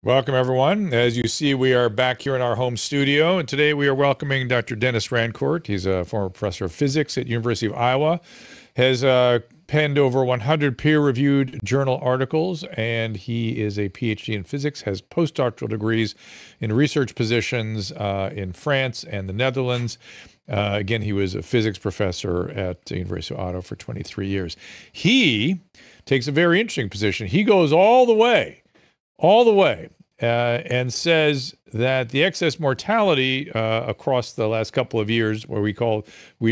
Welcome, everyone. As you see, we are back here in our home studio, and today we are welcoming Dr. Denis Rancourt. He's a former professor of physics at University of Iowa, has penned over 100 peer-reviewed journal articles, and he is a PhD in physics, has postdoctoral degrees in research positions in France and the Netherlands. Again, he was a physics professor at the University of Iowa for 23 years. He takes a very interesting position. He goes all the way, and says that the excess mortality across the last couple of years, where we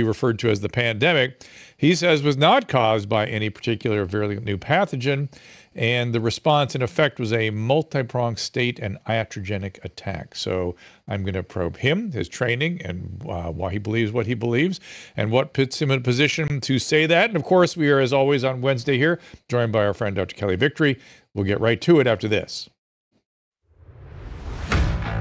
referred to as the pandemic, he says was not caused by any particular virulent new pathogen, and the response in effect was a multi-pronged state and iatrogenic attack. So I'm going to probe him, his training, and why he believes what he believes, and what puts him in a position to say that. And of course, we are, as always, on Wednesday here, joined by our friend Dr. Kelly Victory. We'll get right to it after this.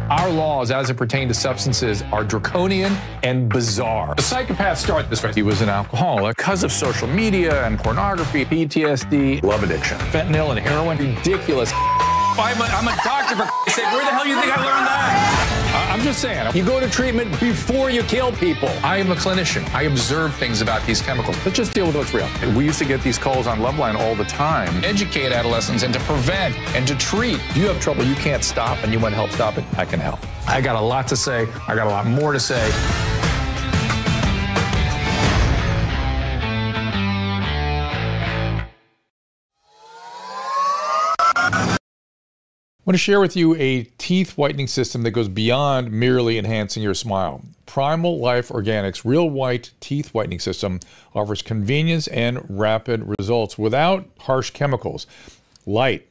Our laws, as it pertains to substances, are draconian and bizarre. The psychopaths start this way. He was an alcoholic because of social media and pornography, PTSD, love addiction, fentanyl and heroin. Ridiculous. I'm a doctor, for sake. Where the hell do you think I learned that? I'm just saying, you go to treatment before you kill people. I am a clinician. I observe things about these chemicals. Let's just deal with what's real. We used to get these calls on Loveline all the time. Educate adolescents and to prevent and to treat. If you have trouble you can't stop and you want help stop it, I can help. I got a lot to say. I got a lot more to say. I want to share with you a teeth whitening system that goes beyond merely enhancing your smile. Primal Life Organics Real White Teeth Whitening System offers convenience and rapid results without harsh chemicals. Light,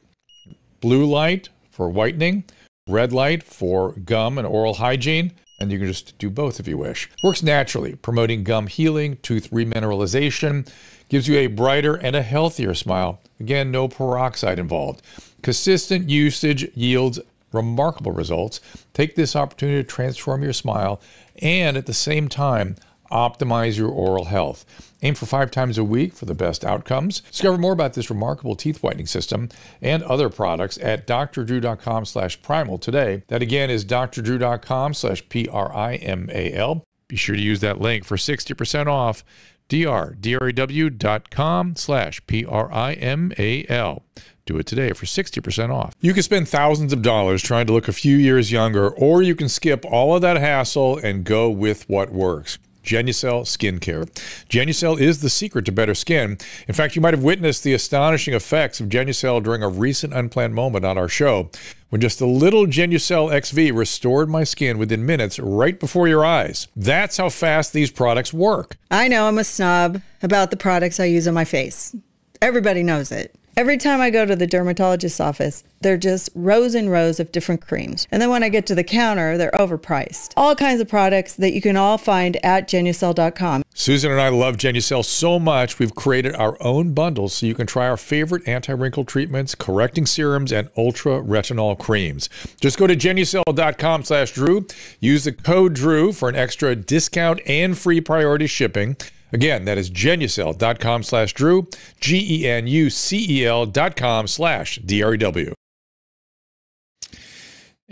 blue light for whitening, red light for gum and oral hygiene, and you can just do both if you wish. Works naturally, promoting gum healing, tooth remineralization, gives you a brighter and a healthier smile. Again, no peroxide involved. Consistent usage yields remarkable results. Take this opportunity to transform your smile and at the same time, optimize your oral health. Aim for 5 times a week for the best outcomes. Discover more about this remarkable teeth whitening system and other products at drdrew.com/primal today. That again is drdrew.com/primal. Be sure to use that link for 60% off. drdrew.com/primal. Do it today for 60% off. You can spend thousands of dollars trying to look a few years younger, or you can skip all of that hassle and go with what works. Genucel Skincare. Genucel is the secret to better skin. In fact, you might have witnessed the astonishing effects of Genucel during a recent unplanned moment on our show, when just a little Genucel XV restored my skin within minutes right before your eyes. That's how fast these products work. I know I'm a snob about the products I use on my face. Everybody knows it. Every time I go to the dermatologist's office, they're just rows and rows of different creams. And then when I get to the counter, they're overpriced. All kinds of products that you can all find at Genucel.com. Susan and I love Genucel so much, we've created our own bundles so you can try our favorite anti-wrinkle treatments, correcting serums, and ultra retinol creams. Just go to Genucel.com/Drew. Use the code Drew for an extra discount and free priority shipping. Again, that is Genucel.com/Drew, GENUCEL.com/DREW.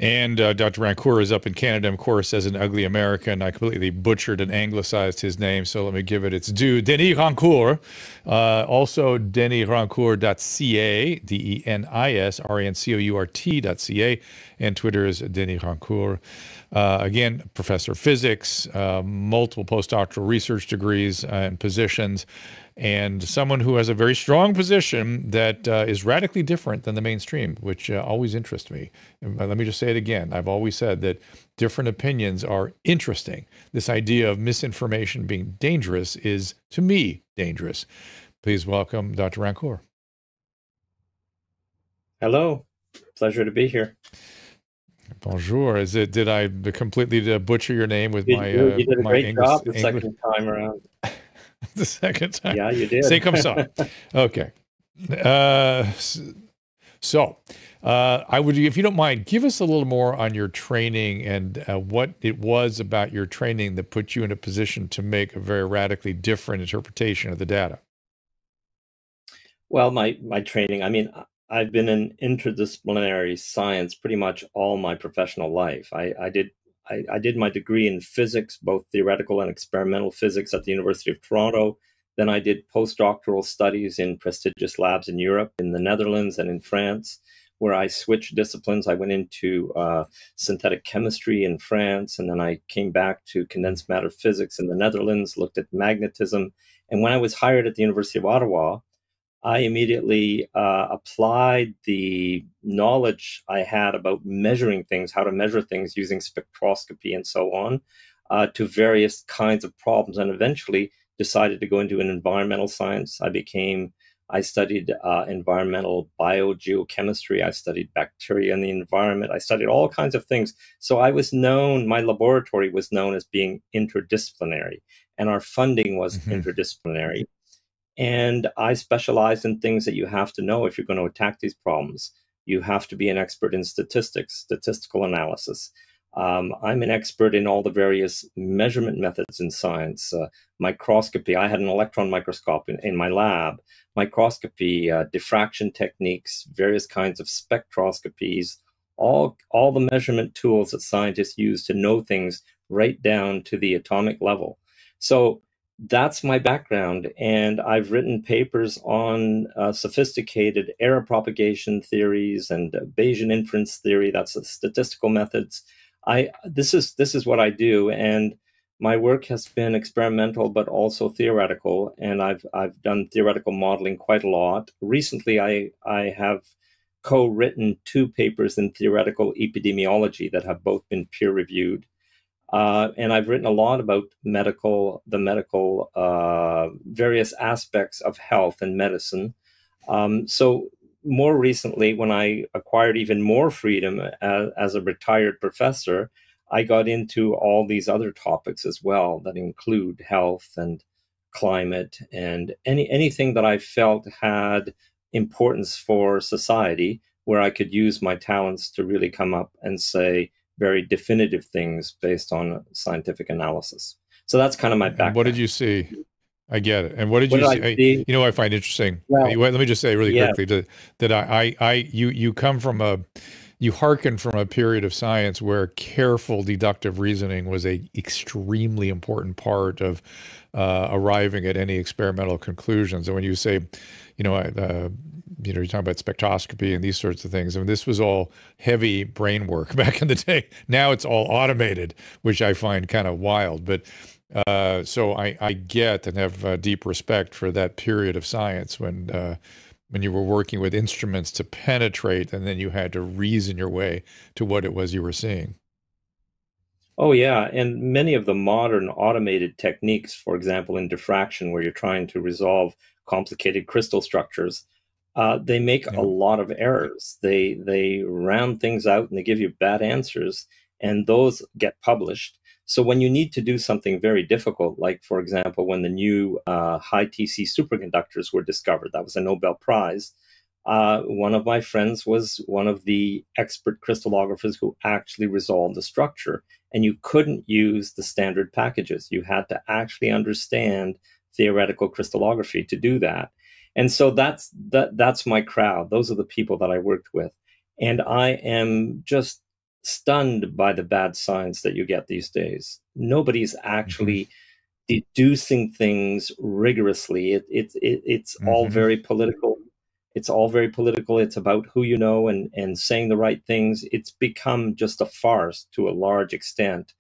And Dr. Rancourt is up in Canada, of course, as an ugly American. I completely butchered and anglicized his name, so let me give it its due. Denis Rancourt, also DenisRancourt.ca, DenisRancourt.ca, and Twitter is Denis Rancourt. Again, professor of physics, multiple postdoctoral research degrees and positions, and someone who has a very strong position that is radically different than the mainstream, which always interests me. And let me just say it again. I've always said that different opinions are interesting. This idea of misinformation being dangerous is, to me, dangerous. Please welcome Dr. Rancourt. Hello. Pleasure to be here. Bonjour. Did I completely butcher your name with my you did a my great English, job the second time around. The second time. Yeah, you did. C'est comme ça. Okay. I would, if you don't mind, give us a little more on your training and what it was about your training that put you in a position to make a very radically different interpretation of the data. Well, my training, I mean, I've been in interdisciplinary science pretty much all my professional life. I did my degree in physics, both theoretical and experimental physics at the University of Toronto. Then I did postdoctoral studies in prestigious labs in Europe, in the Netherlands, and in France, where I switched disciplines. I went into synthetic chemistry in France, and then I came back to condensed matter physics in the Netherlands, looked at magnetism. And when I was hired at the University of Ottawa, I immediately applied the knowledge I had about measuring things, how to measure things using spectroscopy and so on, to various kinds of problems, and eventually decided to go into an environmental science. I studied environmental biogeochemistry. I studied bacteria in the environment. I studied all kinds of things. So my laboratory was known as being interdisciplinary, and our funding was interdisciplinary. And I specialize in things that you have to know if you're going to attack these problems. You have to be an expert in statistics, statistical analysis. I'm an expert in all the various measurement methods in science. Microscopy, I had an electron microscope in my lab. Microscopy, diffraction techniques, various kinds of spectroscopies, all the measurement tools that scientists use to know things right down to the atomic level. So that's my background, and I've written papers on sophisticated error propagation theories and Bayesian inference theory. That's the statistical methods. This is what I do, and my work has been experimental but also theoretical, and I've done theoretical modeling quite a lot. Recently, I have co-written 2 papers in theoretical epidemiology that have both been peer-reviewed. And I've written a lot about the medical various aspects of health and medicine. So more recently, when I acquired even more freedom as a retired professor, I got into all these other topics as well that include health and climate and anything that I felt had importance for society, where I could use my talents to really come up and say very definitive things based on scientific analysis. So that's kind of my background. And what did you see? I get it. And what did you see? You know, I find interesting. Well, let me just say really quickly that you come from you hearken from a period of science where careful deductive reasoning was a extremely important part of arriving at any experimental conclusions. And when you say, you're talking about spectroscopy and these sorts of things. I mean, this was all heavy brain work back in the day. Now it's all automated, which I find kind of wild. But so I get and have deep respect for that period of science when you were working with instruments to penetrate, and then you had to reason your way to what it was you were seeing. Oh, yeah. And many of the modern automated techniques, for example, in diffraction, where you're trying to resolve complicated crystal structures, they make a lot of errors. They round things out and they give you bad answers, and those get published. So when you need to do something very difficult, like, for example, when the new high TC superconductors were discovered, that was a Nobel Prize. One of my friends was one of the expert crystallographers who actually resolved the structure, and you couldn't use the standard packages. You had to actually understand theoretical crystallography to do that. And so that's my crowd. Those are the people that I worked with. And I am just stunned by the bad science that you get these days. Nobody's actually deducing things rigorously. It's all very political. It's all very political. It's about who you know and saying the right things. It's become just a farce to a large extent.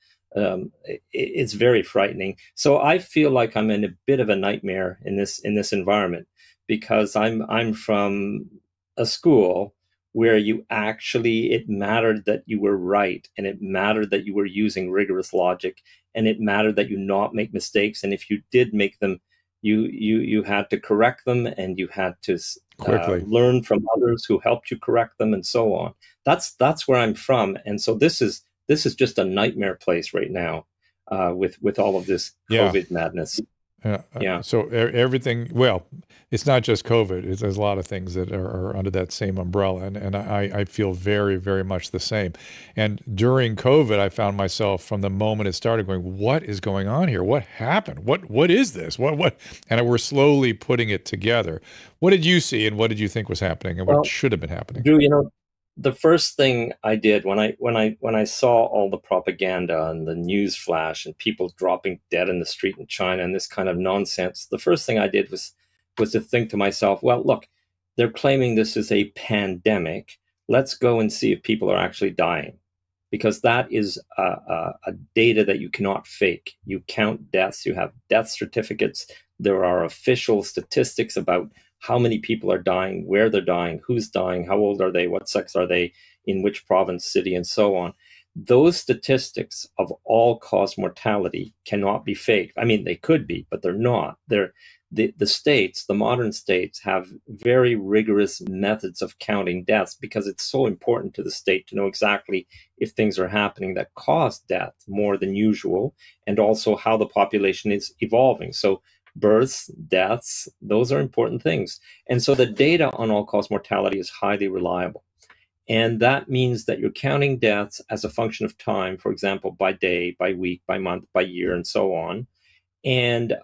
It's very frightening. So I feel like I'm in a bit of a nightmare in this environment, because I'm from a school where it mattered that you were right, and it mattered that you were using rigorous logic, and it mattered that you not make mistakes. And if you did make them, you had to correct them, and you had to learn from others who helped you correct them, and so on. That's where I'm from, and so this is just a nightmare place right now, with all of this COVID madness. Yeah. So everything, well, it's not just COVID. There's a lot of things that are under that same umbrella. And I feel very, very much the same. And during COVID, I found myself from the moment it started going, what is going on here? What happened? What is this? What? And we're slowly putting it together. What did you see and what did you think was happening and what should have been happening? Drew, the first thing I did when I saw all the propaganda and the news flash and people dropping dead in the street in China and this kind of nonsense, the first thing I did was to think to myself, well, look, they're claiming this is a pandemic. Let's go and see if people are actually dying, because that is a data that you cannot fake. You count deaths, you have death certificates. There are official statistics about how many people are dying, where they're dying, who's dying, how old are they, what sex are they, in which province, city, and so on. Those statistics of all-cause mortality cannot be faked. I mean, they could be, but they're not. The states, the modern states, have very rigorous methods of counting deaths because it's so important to the state to know exactly if things are happening that cause death more than usual, and also how the population is evolving. So births, deaths, those are important things. And so the data on all-cause mortality is highly reliable. And that means that you're counting deaths as a function of time, for example, by day, by week, by month, by year, and so on. And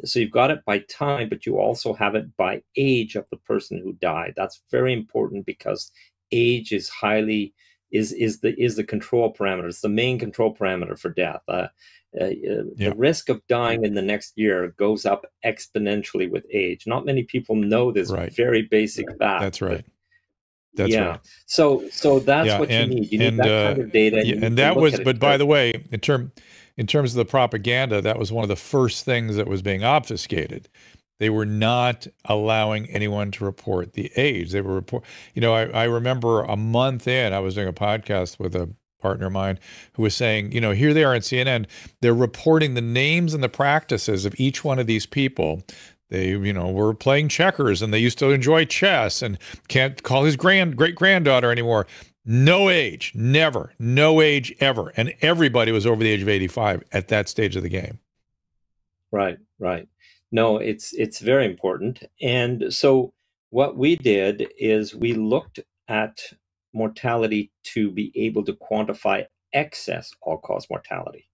so you've got it by time, but you also have it by age of the person who died. That's very important because age is the control parameter. It's the main control parameter for death. The risk of dying in the next year goes up exponentially with age. Not many people know this very basic fact. That's right. That's right. So that's what you need. You need that kind of data. And that was, but by the way, in terms of the propaganda, that was one of the first things that was being obfuscated. They were not allowing anyone to report the age. They were I remember a month in, I was doing a podcast with a partner of mine who was saying, here they are on CNN, they're reporting the names and the practices of each one of these people. They, were playing checkers and they used to enjoy chess and can't call his great-granddaughter anymore. No age, never, no age ever. And everybody was over the age of 85 at that stage of the game. Right. No, it's very important. And so what we did is we looked at mortality to be able to quantify excess all-cause mortality.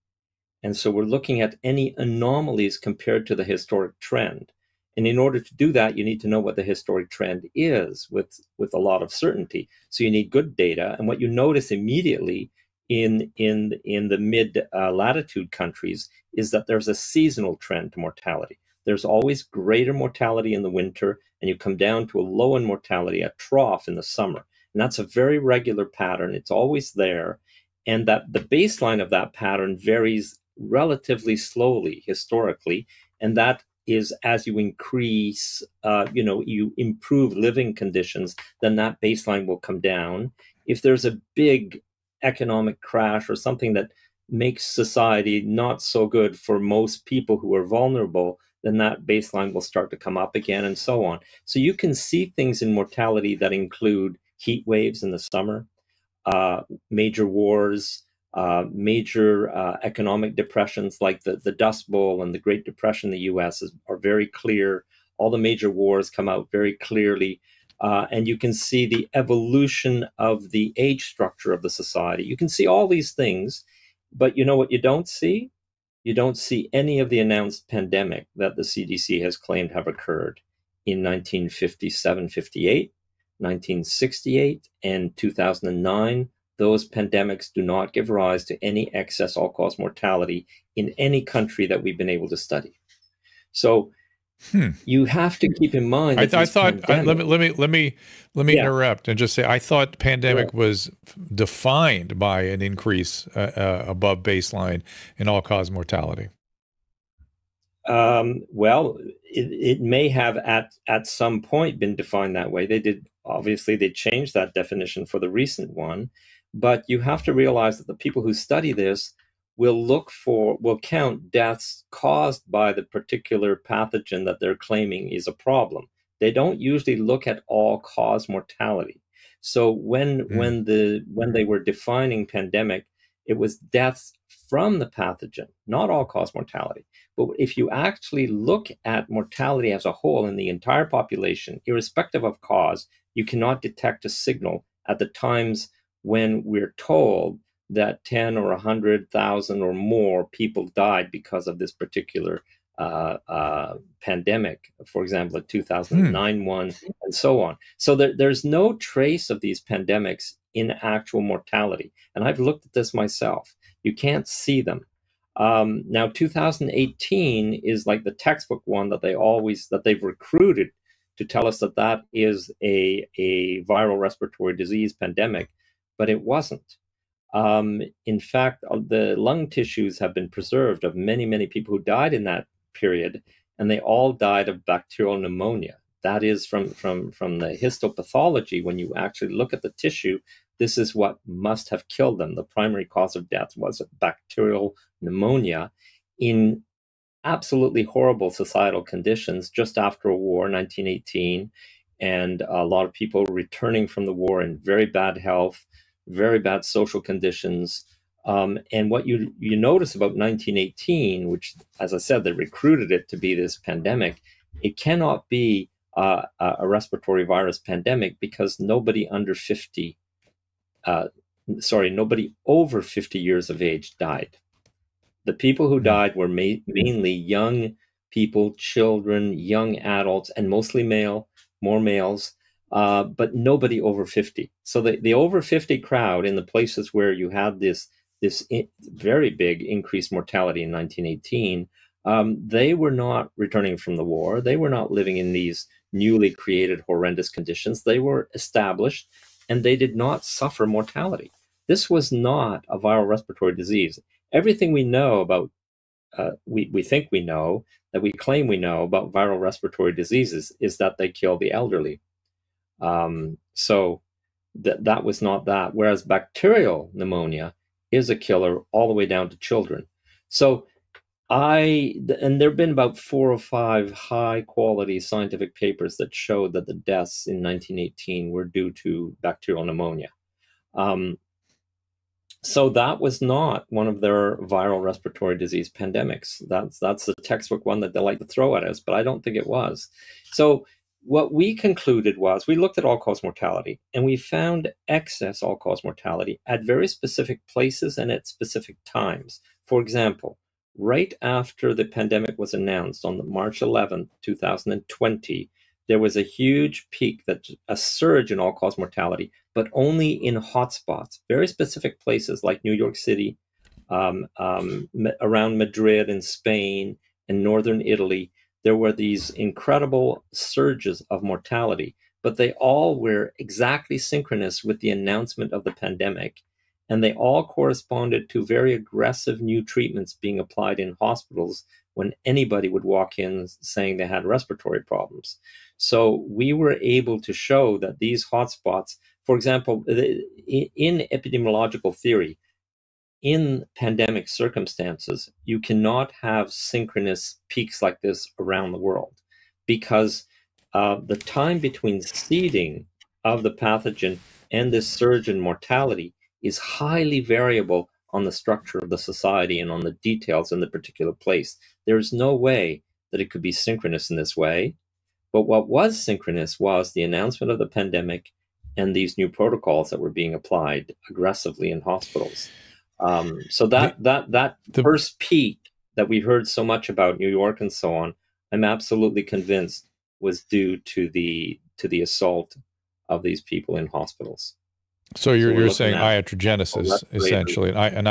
And so we're looking at any anomalies compared to the historic trend. And in order to do that, you need to know what the historic trend is with a lot of certainty. So you need good data. And what you notice immediately in the mid latitude countries is that there's a seasonal trend to mortality. There's always greater mortality in the winter, and you come down to a low in mortality, a trough in the summer. And that's a very regular pattern. It's always there. And that the baseline of that pattern varies relatively slowly historically. And that is as you increase, you improve living conditions, then that baseline will come down. If there's a big economic crash or something that makes society not so good for most people who are vulnerable, then that baseline will start to come up again and so on. So you can see things in mortality that include heat waves in the summer, major wars, major economic depressions like the Dust Bowl and the Great Depression in the US are very clear. All the major wars come out very clearly. And you can see the evolution of the age structure of the society. You can see all these things, but you know what you don't see? You don't see any of the announced pandemic that the CDC has claimed have occurred in 1957, 58, 1968, and 2009. Those pandemics do not give rise to any excess all-cause mortality in any country that we've been able to study. So you have to keep in mind that let me interrupt and just say I thought pandemic was defined by an increase above baseline in all-cause mortality. Well, it may have at some point been defined that way. They changed that definition for the recent one. But you have to realize that the people who study this will count deaths caused by the particular pathogen that they're claiming is a problem. They don't usually look at all-cause mortality. So when they were defining pandemic, it was deaths from the pathogen, not all-cause mortality. But if you actually look at mortality as a whole in the entire population, irrespective of cause, you cannot detect a signal at the times when we're told that 10 or 100,000 or more people died because of this particular pandemic, for example, the 2009 one, and so on. So there's no trace of these pandemics in actual mortality. And I've looked at this myself. You can't see them. Now, 2018 is like the textbook one that they've recruited to tell us that that is a viral respiratory disease pandemic, but it wasn't. In fact, the lung tissues have been preserved of many, many people who died in that period, and they all died of bacterial pneumonia. That is from the histopathology. When you actually look at the tissue, this is what must have killed them. The primary cause of death was bacterial pneumonia in absolutely horrible societal conditions just after a war, 1918, and a lot of people returning from the war in very bad health, very bad social conditions. And what you notice about 1918, which, as I said, they recruited it to be this pandemic, it cannot be a respiratory virus pandemic because nobody over 50 years of age died. The people who died were mainly young people, children, young adults, and mostly more males, but nobody over 50. So the over 50 crowd in the places where you had this very big increased mortality in 1918, they were not returning from the war. They were not living in these newly created horrendous conditions. They were established, and they did not suffer mortality. This was not a viral respiratory disease. Everything we know about, we think we know, that we claim we know about viral respiratory diseases is that they kill the elderly. So that was not that. Whereas bacterial pneumonia is a killer all the way down to children. So and there have been about 4 or 5 high quality scientific papers that showed that the deaths in 1918 were due to bacterial pneumonia. So that was not one of their viral respiratory disease pandemics. That's the textbook one that they like to throw at us, but I don't think it was. So what we concluded was we looked at all-cause mortality, and we found excess all-cause mortality at very specific places and at specific times. For example, right after the pandemic was announced on March 11th, 2020, there was a huge peak, a surge in all-cause mortality, but only in hotspots, very specific places like New York City, around Madrid in Spain and northern Italy. There were these incredible surges of mortality, but they all were exactly synchronous with the announcement of the pandemic. And they all corresponded to very aggressive new treatments being applied in hospitals when anybody would walk in saying they had respiratory problems. So we were able to show that these hotspots, for example, in epidemiological theory, in pandemic circumstances, you cannot have synchronous peaks like this around the world because the time between seeding of the pathogen and this surge in mortality is highly variable on the structure of the society and on the details in the particular place. There's no way that it could be synchronous in this way. But what was synchronous was the announcement of the pandemic and these new protocols that were being applied aggressively in hospitals. So the first peak that we heard so much about, New York and so on, I'm absolutely convinced was due to the assault of these people in hospitals. So you're saying iatrogenesis essentially, an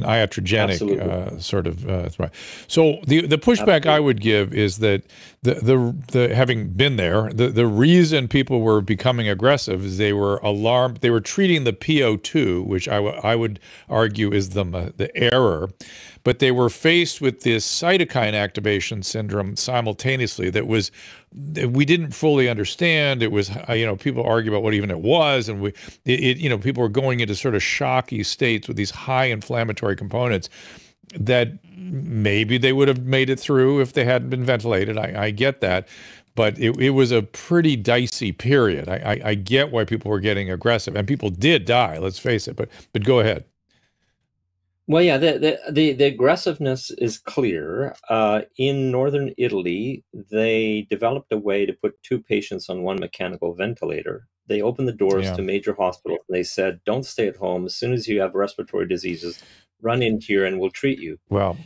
iatrogenic sort of threat. So the pushback I would give is that the having been there, the reason people were becoming aggressive is they were alarmed. They were treating the PO2, which I would argue is the error, but they were faced with this cytokine activation syndrome simultaneously that we didn't fully understand. It was, people argue about what even it was, and people were going into sort of shocky states with these high inflammatory components that maybe they would have made it through if they hadn't been ventilated. I get that, but it was a pretty dicey period. I get why people were getting aggressive, and people did die. Let's face it. But go ahead. Well, yeah, the aggressiveness is clear. In northern Italy, they developed a way to put 2 patients on 1 mechanical ventilator. They opened the doors to major hospitals. And they said, don't stay at home. As soon as you have respiratory diseases, run in here and we'll treat you. Well,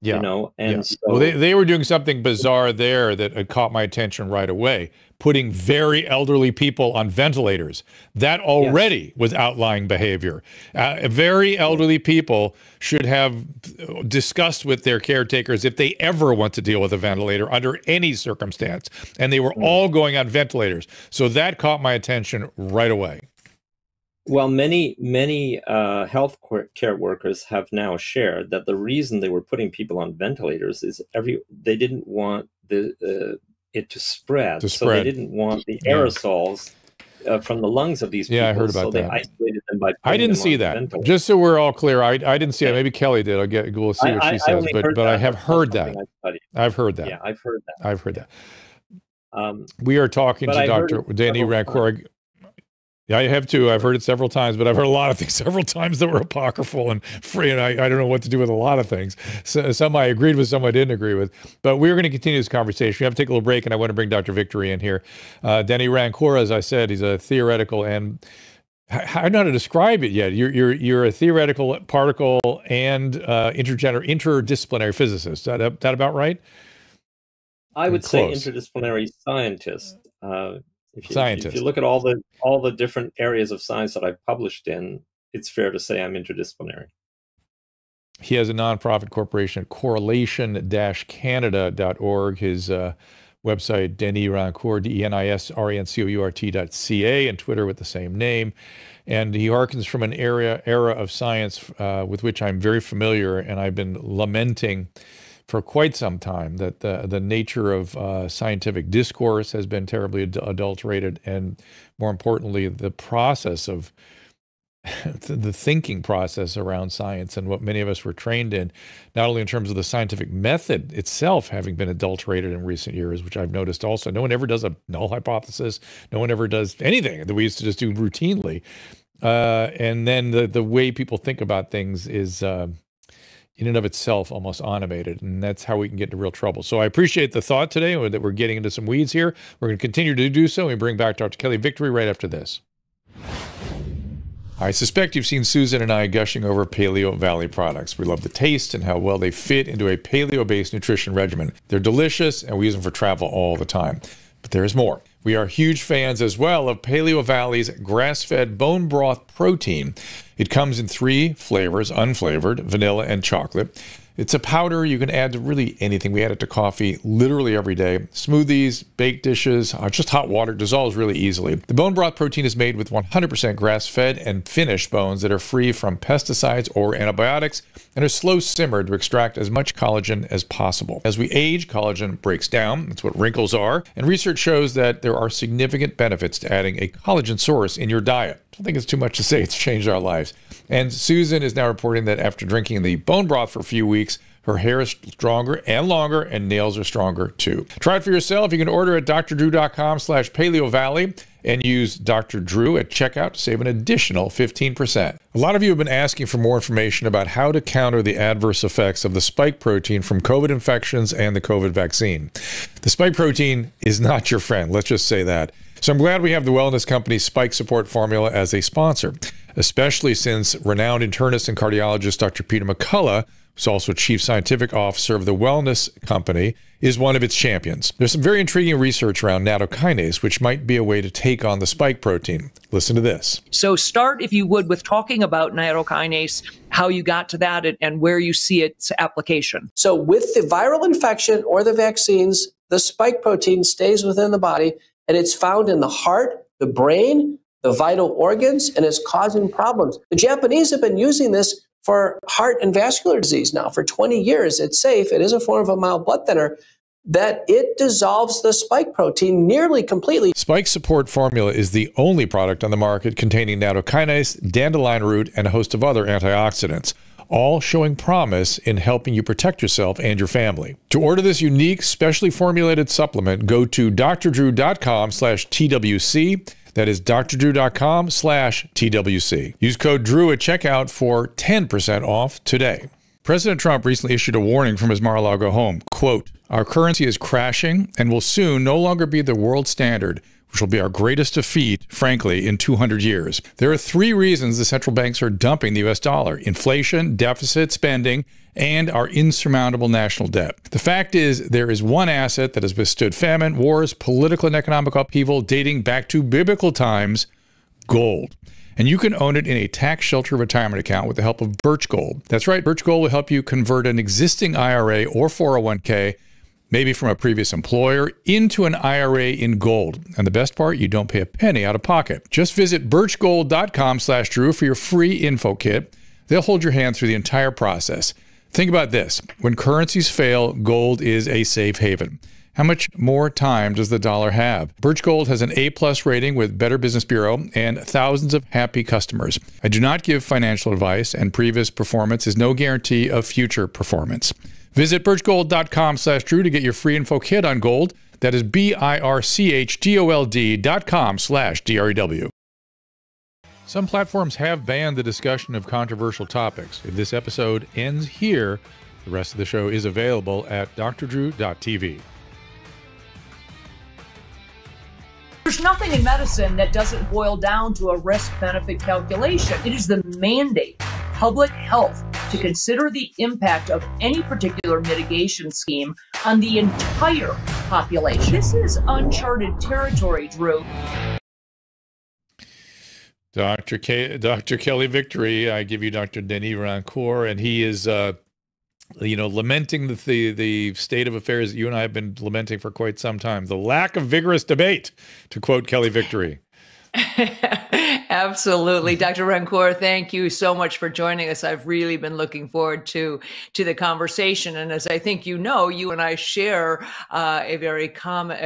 you know, and so well, they were doing something bizarre there that had caught my attention right away, putting very elderly people on ventilators. That already was outlying behavior. Very elderly people should have discussed with their caretakers if they ever want to deal with a ventilator under any circumstance. And they were all going on ventilators. So that caught my attention right away. Well, many health care workers have now shared that the reason they were putting people on ventilators is they didn't want it to spread. So they didn't want the aerosols from the lungs of these people. Yeah, I heard about that. So they isolated them by I didn't see that. Just so we're all clear, I didn't see it. Maybe Kelly did. We'll see what she says. But I have heard that. I've heard that. Yeah, I've heard that. I've heard that. We are talking to Dr. Denis Rancourt. Yeah, I have too. I've heard it several times, but I've heard a lot of things several times that were apocryphal and free, and I don't know what to do with a lot of things. So, some I agreed with, some I didn't agree with. But we're going to continue this conversation. We have to take a little break, and I want to bring Dr. Victory in here. Denis Rancourt, as I said, he's a theoretical and I don't know how to describe it yet. You're a theoretical particle and interdisciplinary physicist. Is that about right? I would say interdisciplinary scientist. If you look at all the different areas of science that I've published in, it's fair to say I'm interdisciplinary. He has a nonprofit corporation, correlation-canada.org. His website, Denis Rancourt, DenisRancourt.ca, and Twitter with the same name. And he harkens from an era of science with which I'm very familiar, and I've been lamenting for quite some time that the nature of scientific discourse has been terribly adulterated, and more importantly, the process of the thinking process around science and what many of us were trained in, not only in terms of the scientific method itself having been adulterated in recent years, which I've noticed also. No one ever does a null hypothesis. No one ever does anything that we used to just do routinely. And then the way people think about things is in and of itself almost automated, and that's how we can get into real trouble. So I appreciate the thought today that we're getting into some weeds here. We're going to continue to do so. We bring back Dr. Kelly Victory right after this. I suspect you've seen Susan and I gushing over Paleo Valley products. We love the taste and how well they fit into a paleo-based nutrition regimen. They're delicious, and we use them for travel all the time. But there's more. We are huge fans as well of Paleo Valley's grass-fed bone broth protein. It comes in 3 flavors, unflavored, vanilla, and chocolate. It's a powder you can add to really anything. We add it to coffee literally every day. Smoothies, baked dishes, just hot water, dissolves really easily. The bone broth protein is made with 100% grass-fed and finished bones that are free from pesticides or antibiotics and are slow simmered to extract as much collagen as possible. As we age, collagen breaks down. That's what wrinkles are. And research shows that there are significant benefits to adding a collagen source in your diet. I don't think it's too much to say it's changed our lives. And Susan is now reporting that after drinking the bone broth for a few weeks, her hair is stronger and longer, and nails are stronger too. Try it for yourself. You can order at drdrew.com/paleovalley and use Dr. Drew at checkout to save an additional 15%. A lot of you have been asking for more information about how to counter the adverse effects of the spike protein from COVID infections and the COVID vaccine. The spike protein is not your friend. Let's just say that. So I'm glad we have the wellness company Spike Support Formula as a sponsor, especially since renowned internist and cardiologist Dr. Peter McCullough, who's also chief scientific officer of the wellness company, is one of its champions. There's some very intriguing research around nattokinase, which might be a way to take on the spike protein. Listen to this. So start, if you would, with talking about nattokinase, how you got to that and where you see its application. So with the viral infection or the vaccines, the spike protein stays within the body, and it's found in the heart, the brain, the vital organs, and it's causing problems. The Japanese have been using this for heart and vascular disease now for 20 years. It's safe. It is a form of a mild blood thinner, that it dissolves the spike protein nearly completely. Spike Support Formula is the only product on the market containing nattokinase, dandelion root, and a host of other antioxidants, all showing promise in helping you protect yourself and your family. To order this unique, specially formulated supplement, go to drdrew.com/TWC. That is drdrew.com/TWC. Use code DREW at checkout for 10% off today. President Trump recently issued a warning from his Mar-a-Lago home. Quote, "Our currency is crashing and will soon no longer be the world standard, which will be our greatest defeat, frankly, in 200 years. There are 3 reasons the central banks are dumping the U.S. dollar: inflation, deficit spending, and our insurmountable national debt. The fact is, there is one asset that has withstood famine, wars, political and economic upheaval dating back to biblical times: gold. And you can own it in a tax-sheltered retirement account with the help of Birch Gold. That's right, Birch Gold will help you convert an existing IRA or 401k, maybe from a previous employer, into an IRA in gold. And the best part, you don't pay a penny out of pocket. Just visit birchgold.com/Drew for your free info kit. They'll hold your hand through the entire process. Think about this. When currencies fail, gold is a safe haven. How much more time does the dollar have? Birch Gold has an A+ rating with Better Business Bureau and thousands of happy customers. I do not give financial advice, and previous performance is no guarantee of future performance. Visit birchgold.com/Drew to get your free info kit on gold. That is birchgold.com/DREW. Some platforms have banned the discussion of controversial topics. If this episode ends here, the rest of the show is available at drdrew.tv. There's nothing in medicine that doesn't boil down to a risk-benefit calculation. It is the mandate of public health to consider the impact of any particular mitigation scheme on the entire population. This is uncharted territory, Drew. Dr. Kelly Victory, I give you Dr. Denis Rancourt, and he is lamenting the state of affairs that you and I have been lamenting for quite some time. The lack of vigorous debate, to quote Kelly Victory. Absolutely. Dr. Rancourt, thank you so much for joining us. I've really been looking forward to the conversation. And as I think you know, you and I share a very common,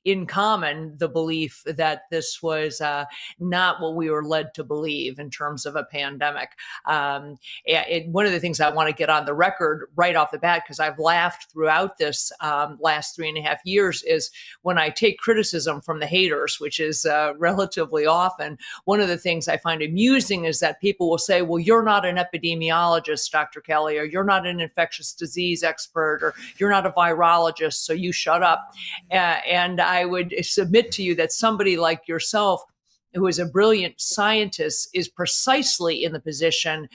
in common, the belief that this was not what we were led to believe in terms of a pandemic. One of the things I want to get on the record right off the bat, because I've laughed throughout this last 3.5 years, is when I take criticism from the haters, which is relatively often. One of the things I find amusing is that people will say, well, you're not an epidemiologist, Dr. Kelly, or you're not an infectious disease expert, or you're not a virologist, so you shut up. And I would submit to you that somebody like yourself, who is a brilliant scientist, is precisely in the position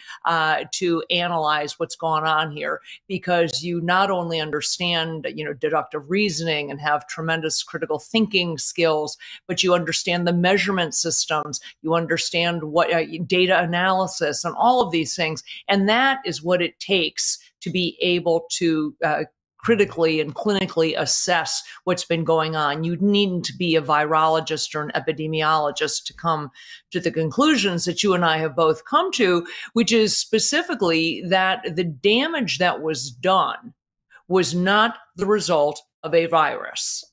to analyze what's going on here, because you not only understand, deductive reasoning and have tremendous critical thinking skills, but you understand the measurement systems, you understand what data analysis and all of these things. And that is what it takes to be able to critically and clinically assess what's been going on. You needn't be a virologist or an epidemiologist to come to the conclusions that you and I have both come to, which is specifically that the damage that was done was not the result of a virus.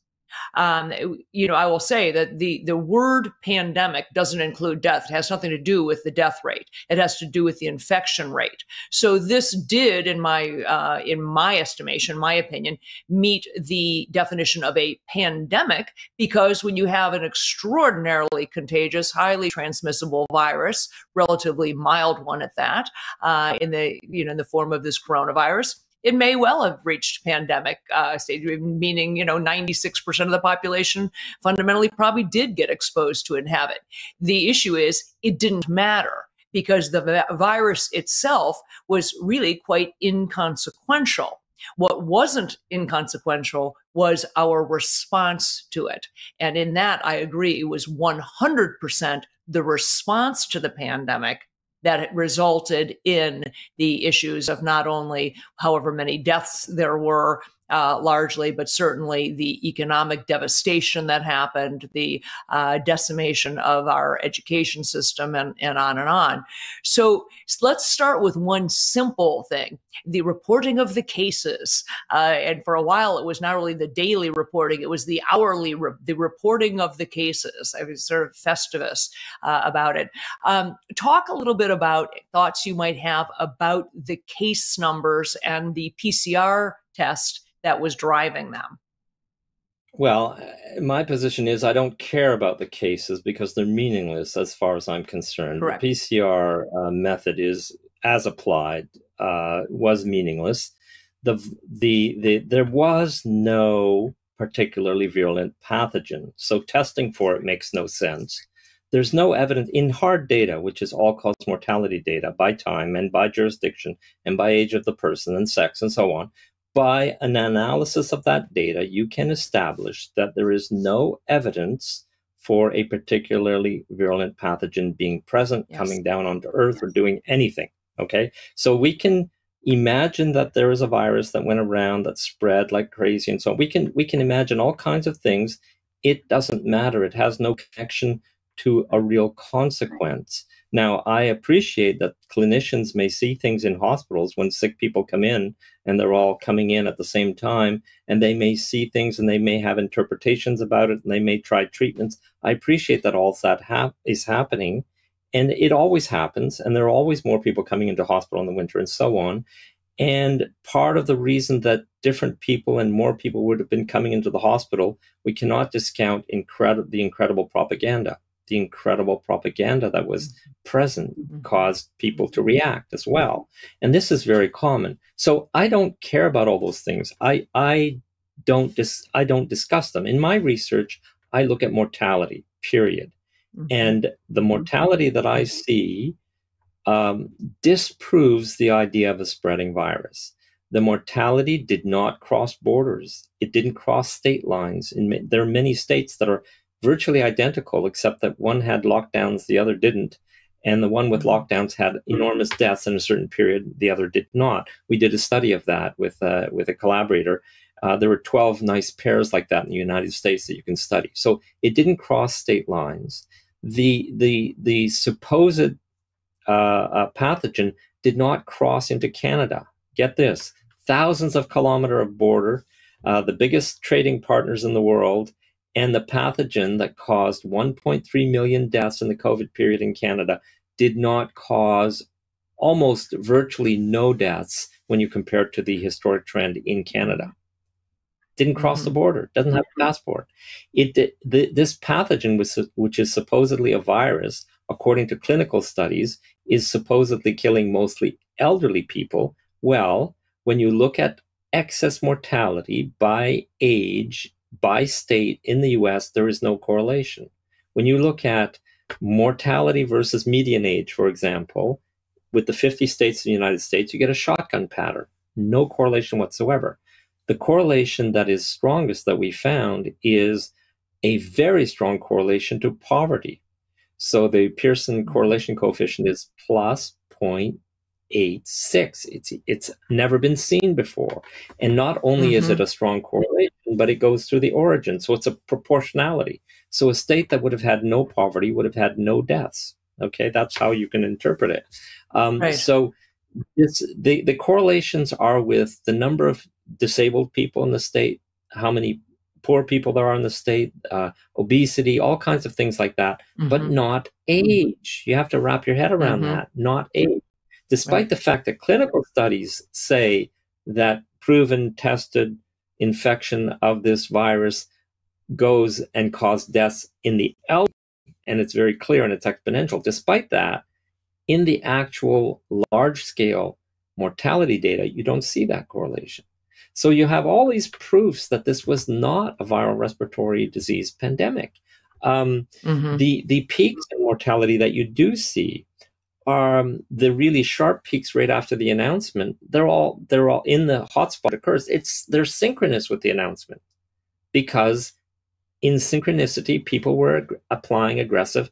I will say that the word pandemic doesn't include death. It has nothing to do with the death rate. It has to do with the infection rate. So this did, in my estimation, my opinion, meet the definition of a pandemic, because when you have an extraordinarily contagious, highly transmissible virus, relatively mild one at that, in the form of this coronavirus, it may well have reached pandemic stage, meaning, 96% of the population fundamentally probably did get exposed to and have it. The issue is it didn't matter, because the virus itself was really quite inconsequential. What wasn't inconsequential was our response to it. And in that, I agree, it was 100% the response to the pandemic that resulted in the issues of not only however many deaths there were, largely, but certainly the economic devastation that happened, the decimation of our education system, and on and on. So let's start with one simple thing: the reporting of the cases. And for a while, it was not only the daily reporting, it was the hourly, the reporting of the cases. I was sort of festivus about it. Talk a little bit about thoughts you might have about the case numbers and the PCR test that was driving them. Well, my position is I don't care about the cases because they're meaningless as far as I'm concerned. Correct. The PCR method is, as applied, was meaningless. There was no particularly virulent pathogen, so testing for it makes no sense. There's no evidence in hard data, which is all-cause mortality data by time and by jurisdiction and by age of the person and sex and so on. By an analysis of that data, you can establish that there is no evidence for a particularly virulent pathogen being present, Yes. coming down onto Earth, or doing anything. Okay, so we can imagine that there is a virus that went around that spread like crazy, and so on. We can imagine all kinds of things. It doesn't matter. It has no connection to a real consequence. Now, I appreciate that clinicians may see things in hospitals when sick people come in and they're all coming in at the same time, and they may see things and they may have interpretations about it and they may try treatments. I appreciate that all that is happening, and it always happens, and there are always more people coming into hospital in the winter and so on. And part of the reason that different people and more people would have been coming into the hospital, we cannot discount the incredible propaganda. The incredible propaganda that was present caused people to react as well. And this is very common. So I don't care about all those things. I don't discuss them. In my research, I look at mortality, period. And the mortality that I see disproves the idea of a spreading virus. The mortality did not cross borders. It didn't cross state lines. There are many states that are virtually identical, except that one had lockdowns, the other didn't. And the one with lockdowns had enormous deaths in a certain period, the other did not. We did a study of that with a collaborator. There were 12 nice pairs like that in the United States that you can study. So it didn't cross state lines. The supposed pathogen did not cross into Canada. Get this, thousands of kilometers of border, the biggest trading partners in the world, and the pathogen that caused 1.3 million deaths in the COVID period in Canada did not cause almost virtually no deaths when you compare it to the historic trend in Canada. Didn't cross the border, doesn't have a passport. This pathogen, which is supposedly a virus, according to clinical studies, is supposedly killing mostly elderly people. Well, when you look at excess mortality by age, by state in the US, there is no correlation. When you look at mortality versus median age, for example, with the 50 states in the United States, you get a shotgun pattern, no correlation whatsoever. The correlation that is strongest that we found is a very strong correlation to poverty. So the Pearson correlation coefficient is plus 0.86. It's never been seen before. And not only is it a strong correlation, but it goes through the origin. So it's a proportionality. So a state that would have had no poverty would have had no deaths. Okay, that's how you can interpret it. Right. So the correlations are with the number of disabled people in the state, how many poor people there are in the state, obesity, all kinds of things like that, but not age. You have to wrap your head around that, not age. Despite the fact that clinical studies say that proven tested infection of this virus goes and causes deaths in the elderly, and it's very clear and it's exponential. Despite that, in the actual large-scale mortality data, you don't see that correlation. So you have all these proofs that this was not a viral respiratory disease pandemic. The peaks in mortality that you do see are the really sharp peaks right after the announcement. They're all in the hotspot occurs. They're synchronous with the announcement, because in synchronicity, people were applying aggressive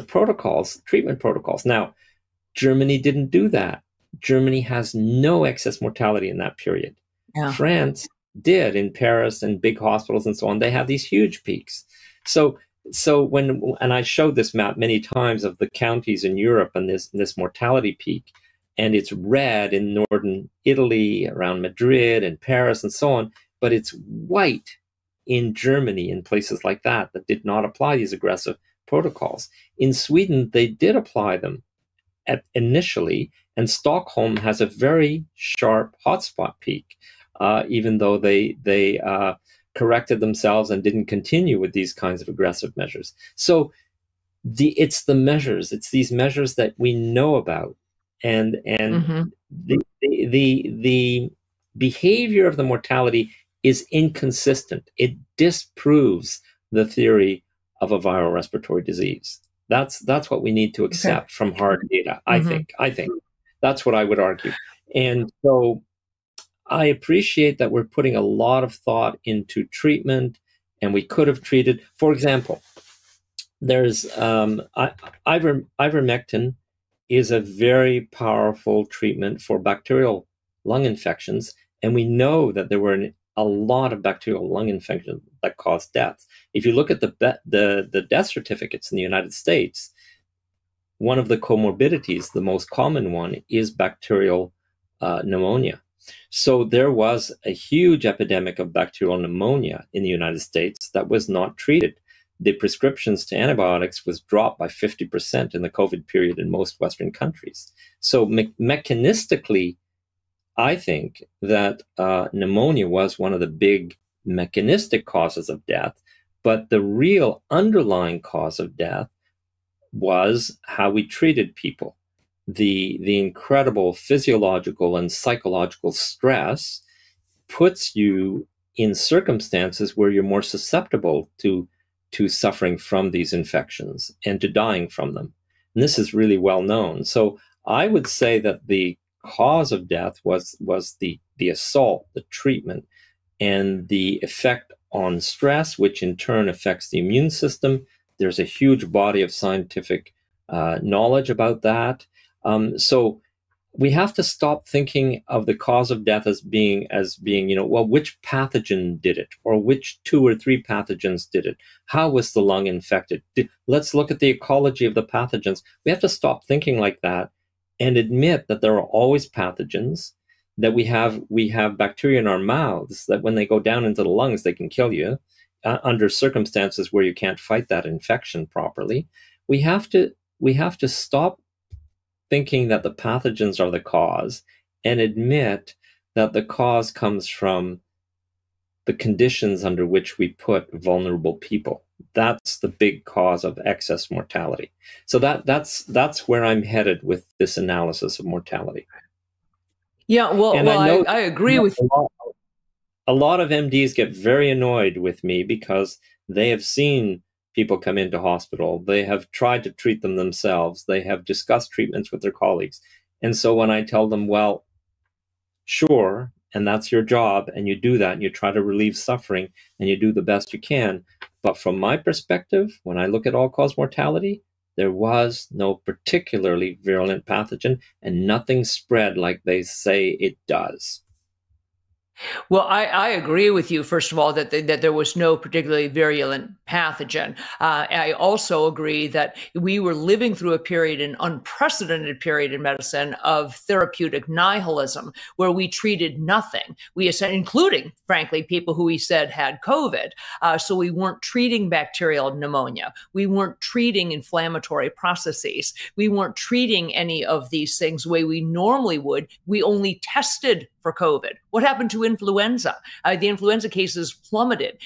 protocols, treatment protocols. Now, Germany didn't do that. Germany has no excess mortality in that period. Yeah. France did in Paris and big hospitals and so on. They have these huge peaks. So and I showed this map many times of the counties in Europe and this mortality peak, and it's red in northern Italy, around Madrid and Paris and so on, but it's white in Germany and places like that did not apply these aggressive protocols. In Sweden, they did apply them initially, and Stockholm has a very sharp hotspot peak, even though they corrected themselves and didn't continue with these kinds of aggressive measures. So it's the measures, it's these measures that we know about, and the behavior of the mortality is inconsistent. It disproves the theory of a viral respiratory disease. That's what we need to accept from hard data. I think that's what I would argue. And so I appreciate that we're putting a lot of thought into treatment, and we could have treated, for example, there's ivermectin is a very powerful treatment for bacterial lung infections, and we know that there were a lot of bacterial lung infections that caused deaths. If you look at the death certificates in the United States, one of the comorbidities, the most common one, is bacterial pneumonia. So there was a huge epidemic of bacterial pneumonia in the United States that was not treated. The prescriptions to antibiotics was dropped by 50% in the COVID period in most Western countries. So mechanistically, I think that pneumonia was one of the big mechanistic causes of death, but the real underlying cause of death was how we treated people. The incredible physiological and psychological stress puts you in circumstances where you're more susceptible to suffering from these infections and to dying from them. And this is really well known. So I would say that the cause of death was the assault, the treatment, and the effect on stress, which in turn affects the immune system. There's a huge body of scientific knowledge about that. So we have to stop thinking of the cause of death as being, well, which pathogen did it, or which 2 or 3 pathogens did it? How was the lung infected? Let's look at the ecology of the pathogens. We have to stop thinking like that and admit that there are always pathogens, that we have bacteria in our mouths that when they go down into the lungs, they can kill you under circumstances where you can't fight that infection properly. We have to stop thinking that the pathogens are the cause and admit that the cause comes from the conditions under which we put vulnerable people. That's the big cause of excess mortality. So that's where I'm headed with this analysis of mortality. Yeah, well, I agree with you. A lot of MDs get very annoyed with me because they have seen people come into hospital. They have tried to treat them themselves. They have discussed treatments with their colleagues. And so when I tell them, well, sure, and that's your job, and you do that, and you try to relieve suffering, and you do the best you can. But from my perspective, when I look at all-cause mortality, there was no particularly virulent pathogen, and nothing spread like they say it does. Well, I agree with you, first of all, that there was no particularly virulent pathogen. I also agree that we were living through a period, an unprecedented period in medicine of therapeutic nihilism, where we treated nothing. Including, frankly, people who we said had COVID. So we weren't treating bacterial pneumonia. We weren't treating inflammatory processes. We weren't treating any of these things the way we normally would. We only tested for COVID. What happened to influenza? The influenza cases plummeted.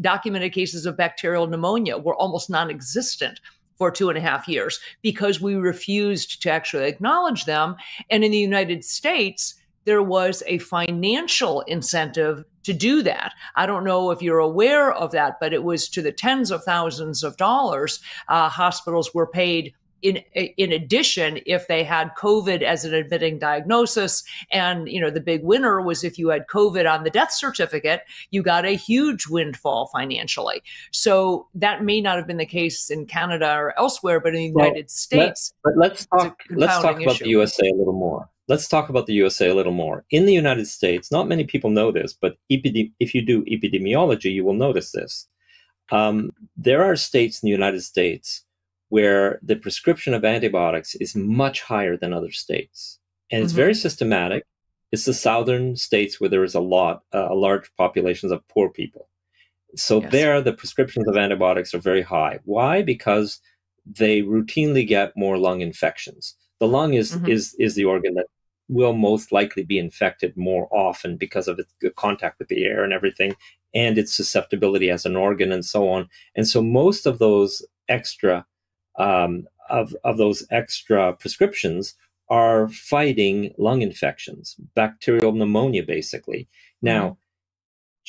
Documented cases of bacterial pneumonia were almost non-existent for 2.5 years because we refused to actually acknowledge them. And in the United States, there was a financial incentive to do that. I don't know if you're aware of that, but it was to the tens of thousands of dollars. Hospitals were paid in addition, if they had COVID as an admitting diagnosis. And, the big winner was if you had COVID on the death certificate, you got a huge windfall financially. So that may not have been the case in Canada or elsewhere, but in the United States. Let's talk about the USA a little more. Let's talk about the USA a little more. In the United States, not many people know this, but if you do epidemiology, you will notice this. There are states in the United States where the prescription of antibiotics is much higher than other states. And it's very systematic. It's the southern states where there is a large populations of poor people. So there, the prescriptions of antibiotics are very high. Why? Because they routinely get more lung infections. The lung is the organ that will most likely be infected more often because of its contact with the air and everything. and its susceptibility as an organ and so on. And so most of those extra of those extra prescriptions are fighting lung infections, bacterial pneumonia, basically. Now,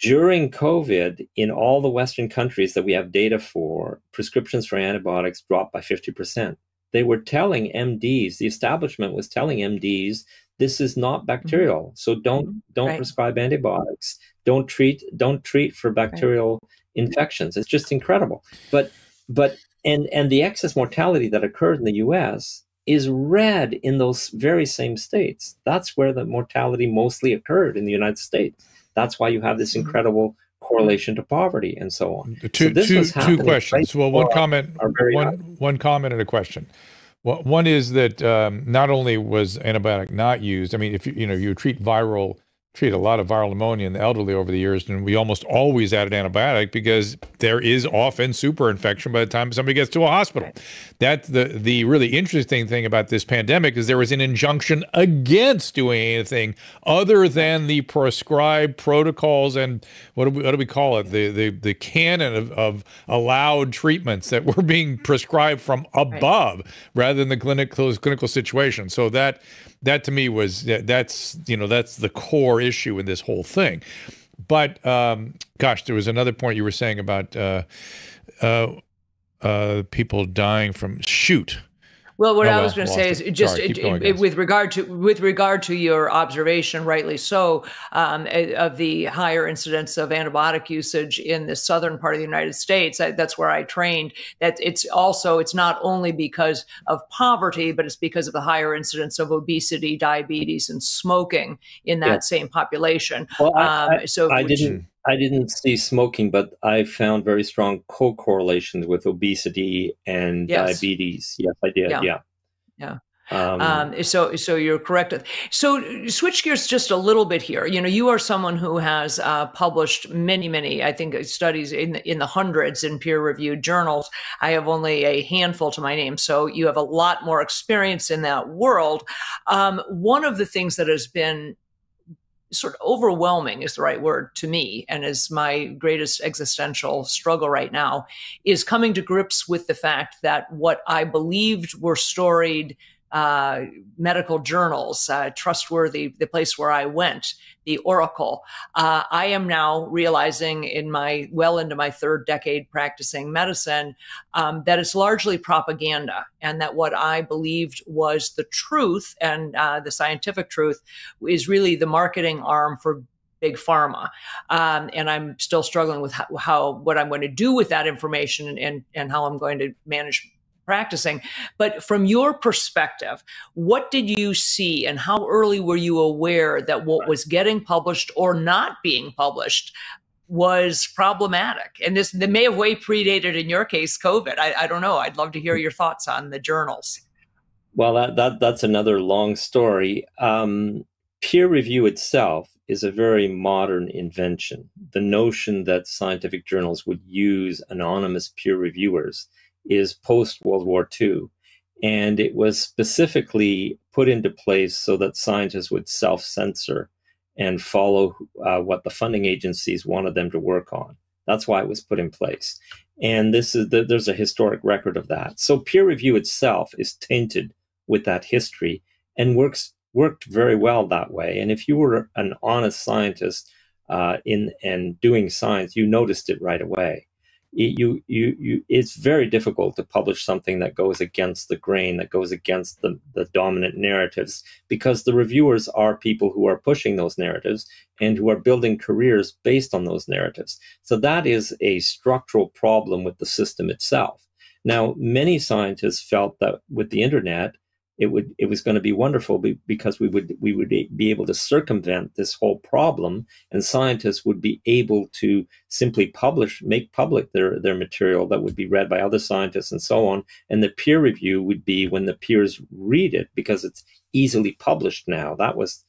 during COVID, in all the Western countries that we have data for, prescriptions for antibiotics dropped by 50%. They were telling MDs, the establishment was telling MDs, this is not bacterial, so don't prescribe antibiotics. Don't treat for bacterial infections. It's just incredible. But the excess mortality that occurred in the U.S. is red in those very same states. That's where the mortality mostly occurred, in the United States. That's why you have this incredible correlation to poverty and so on. Two questions. Well, one comment and a question. Well, one is that not only was antibiotic not used. I mean, if you treat a lot of viral pneumonia in the elderly over the years, and we almost always added antibiotic because there is often super infection by the time somebody gets to a hospital. That's the really interesting thing about this pandemic, is there was an injunction against doing anything other than the prescribed protocols and what do we call it? The canon of allowed treatments that were being prescribed from above rather than the clinical situation. So that to me was that's the core issue in this whole thing. But gosh, there was another point you were saying about people dying from Well, what I was going to say is just with regard to your observation, rightly so, of the higher incidence of antibiotic usage in the southern part of the United States. That's where I trained. That it's not only because of poverty, but it's because of the higher incidence of obesity, diabetes, and smoking in that same population. Well, I didn't see smoking, but I found very strong co-correlations with obesity and diabetes. Yes, I did. Yeah. So you're correct. So switch gears just a little bit here. You are someone who has published many, I think, studies in the hundreds in peer-reviewed journals. I have only a handful to my name, so you have a lot more experience in that world. One of the things that has been sort of overwhelming is the right word to me, and is my greatest existential struggle right now, is coming to grips with the fact that what I believed were storied medical journals, trustworthy, the place where I went, the Oracle. I am now realizing into my third decade practicing medicine, that it's largely propaganda, and that what I believed was the truth and the scientific truth is really the marketing arm for big pharma. And I'm still struggling with what I'm going to do with that information and how I'm going to manage practicing. But from your perspective, what did you see, and how early were you aware that what was getting published or not being published was problematic? And this may have way predated, in your case, COVID. I don't know. I'd love to hear your thoughts on the journals. Well, that's another long story. Peer review itself is a very modern invention. The notion that scientific journals would use anonymous peer reviewers is post-World War II. And it was specifically put into place so that scientists would self-censor and follow what the funding agencies wanted them to work on. That's why it was put in place. And there's a historic record of that. So peer review itself is tainted with that history and worked very well that way. And if you were an honest scientist in doing science, you noticed it right away. It's very difficult to publish something that goes against the grain, that goes against the dominant narratives, because the reviewers are people who are pushing those narratives and who are building careers based on those narratives. So that is a structural problem with the system itself. Now, many scientists felt that with the internet, it was going to be wonderful because we would be able to circumvent this whole problem, and scientists would be able to simply make public their material that would be read by other scientists and so on. And the peer review would be when the peers read it, because it's easily published now. That was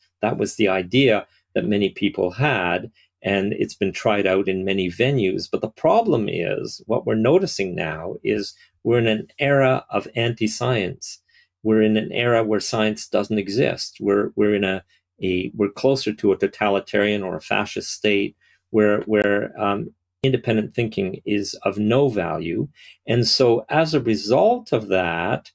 the idea that many people had, and it's been tried out in many venues. But the problem is, what we're noticing now is we're in an era of anti-science. We're in an era where science doesn't exist. We're closer to a totalitarian or a fascist state where independent thinking is of no value. And so as a result of that,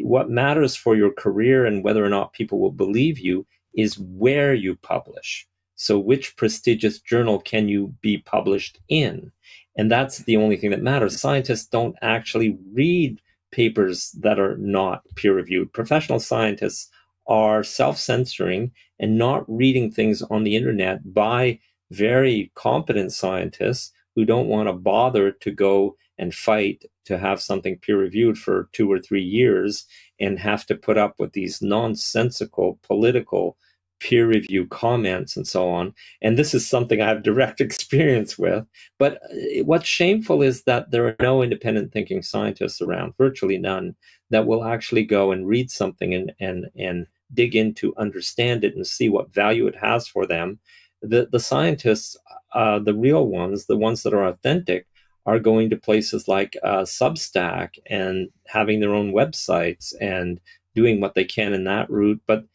what matters for your career and whether or not people will believe you is where you publish. So which prestigious journal can you be published in? And that's the only thing that matters. Scientists don't actually read papers that are not peer-reviewed. Professional scientists are self-censoring and not reading things on the internet by very competent scientists who don't want to bother to go and fight to have something peer-reviewed for 2 or 3 years and have to put up with these nonsensical political peer review comments and so on. And this is something I have direct experience with. But what's shameful is that there are no independent thinking scientists around, virtually none, that will actually go and read something and dig into, understand it, and see what value it has for them. The scientists, the real ones, the ones that are authentic, are going to places like Substack and having their own websites and doing what they can in that route. But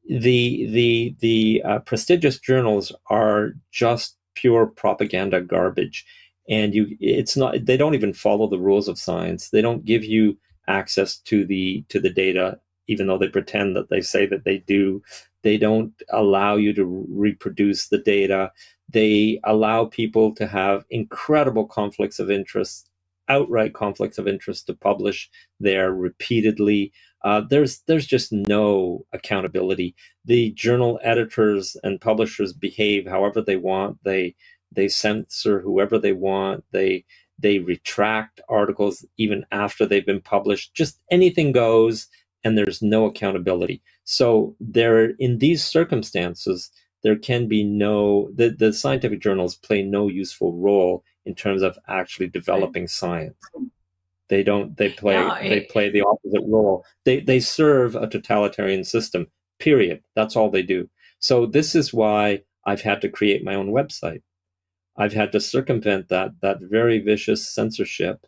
the prestigious journals are just pure propaganda garbage, and they don't even follow the rules of science. They don't give you access to the data, even though they pretend that they say that they do. They don't allow you to reproduce the data. They allow people to have incredible conflicts of interest, outright conflicts of interest, to publish there repeatedly. There's just no accountability. The journal editors and publishers behave however they want. They censor whoever they want. They retract articles even after they've been published. Just anything goes, and there's no accountability. So in these circumstances, there can be the scientific journals play no useful role in terms of actually developing science. They play the opposite role. They serve a totalitarian system, period. That's all they do. So this is why I've had to create my own website. I've had to circumvent that very vicious censorship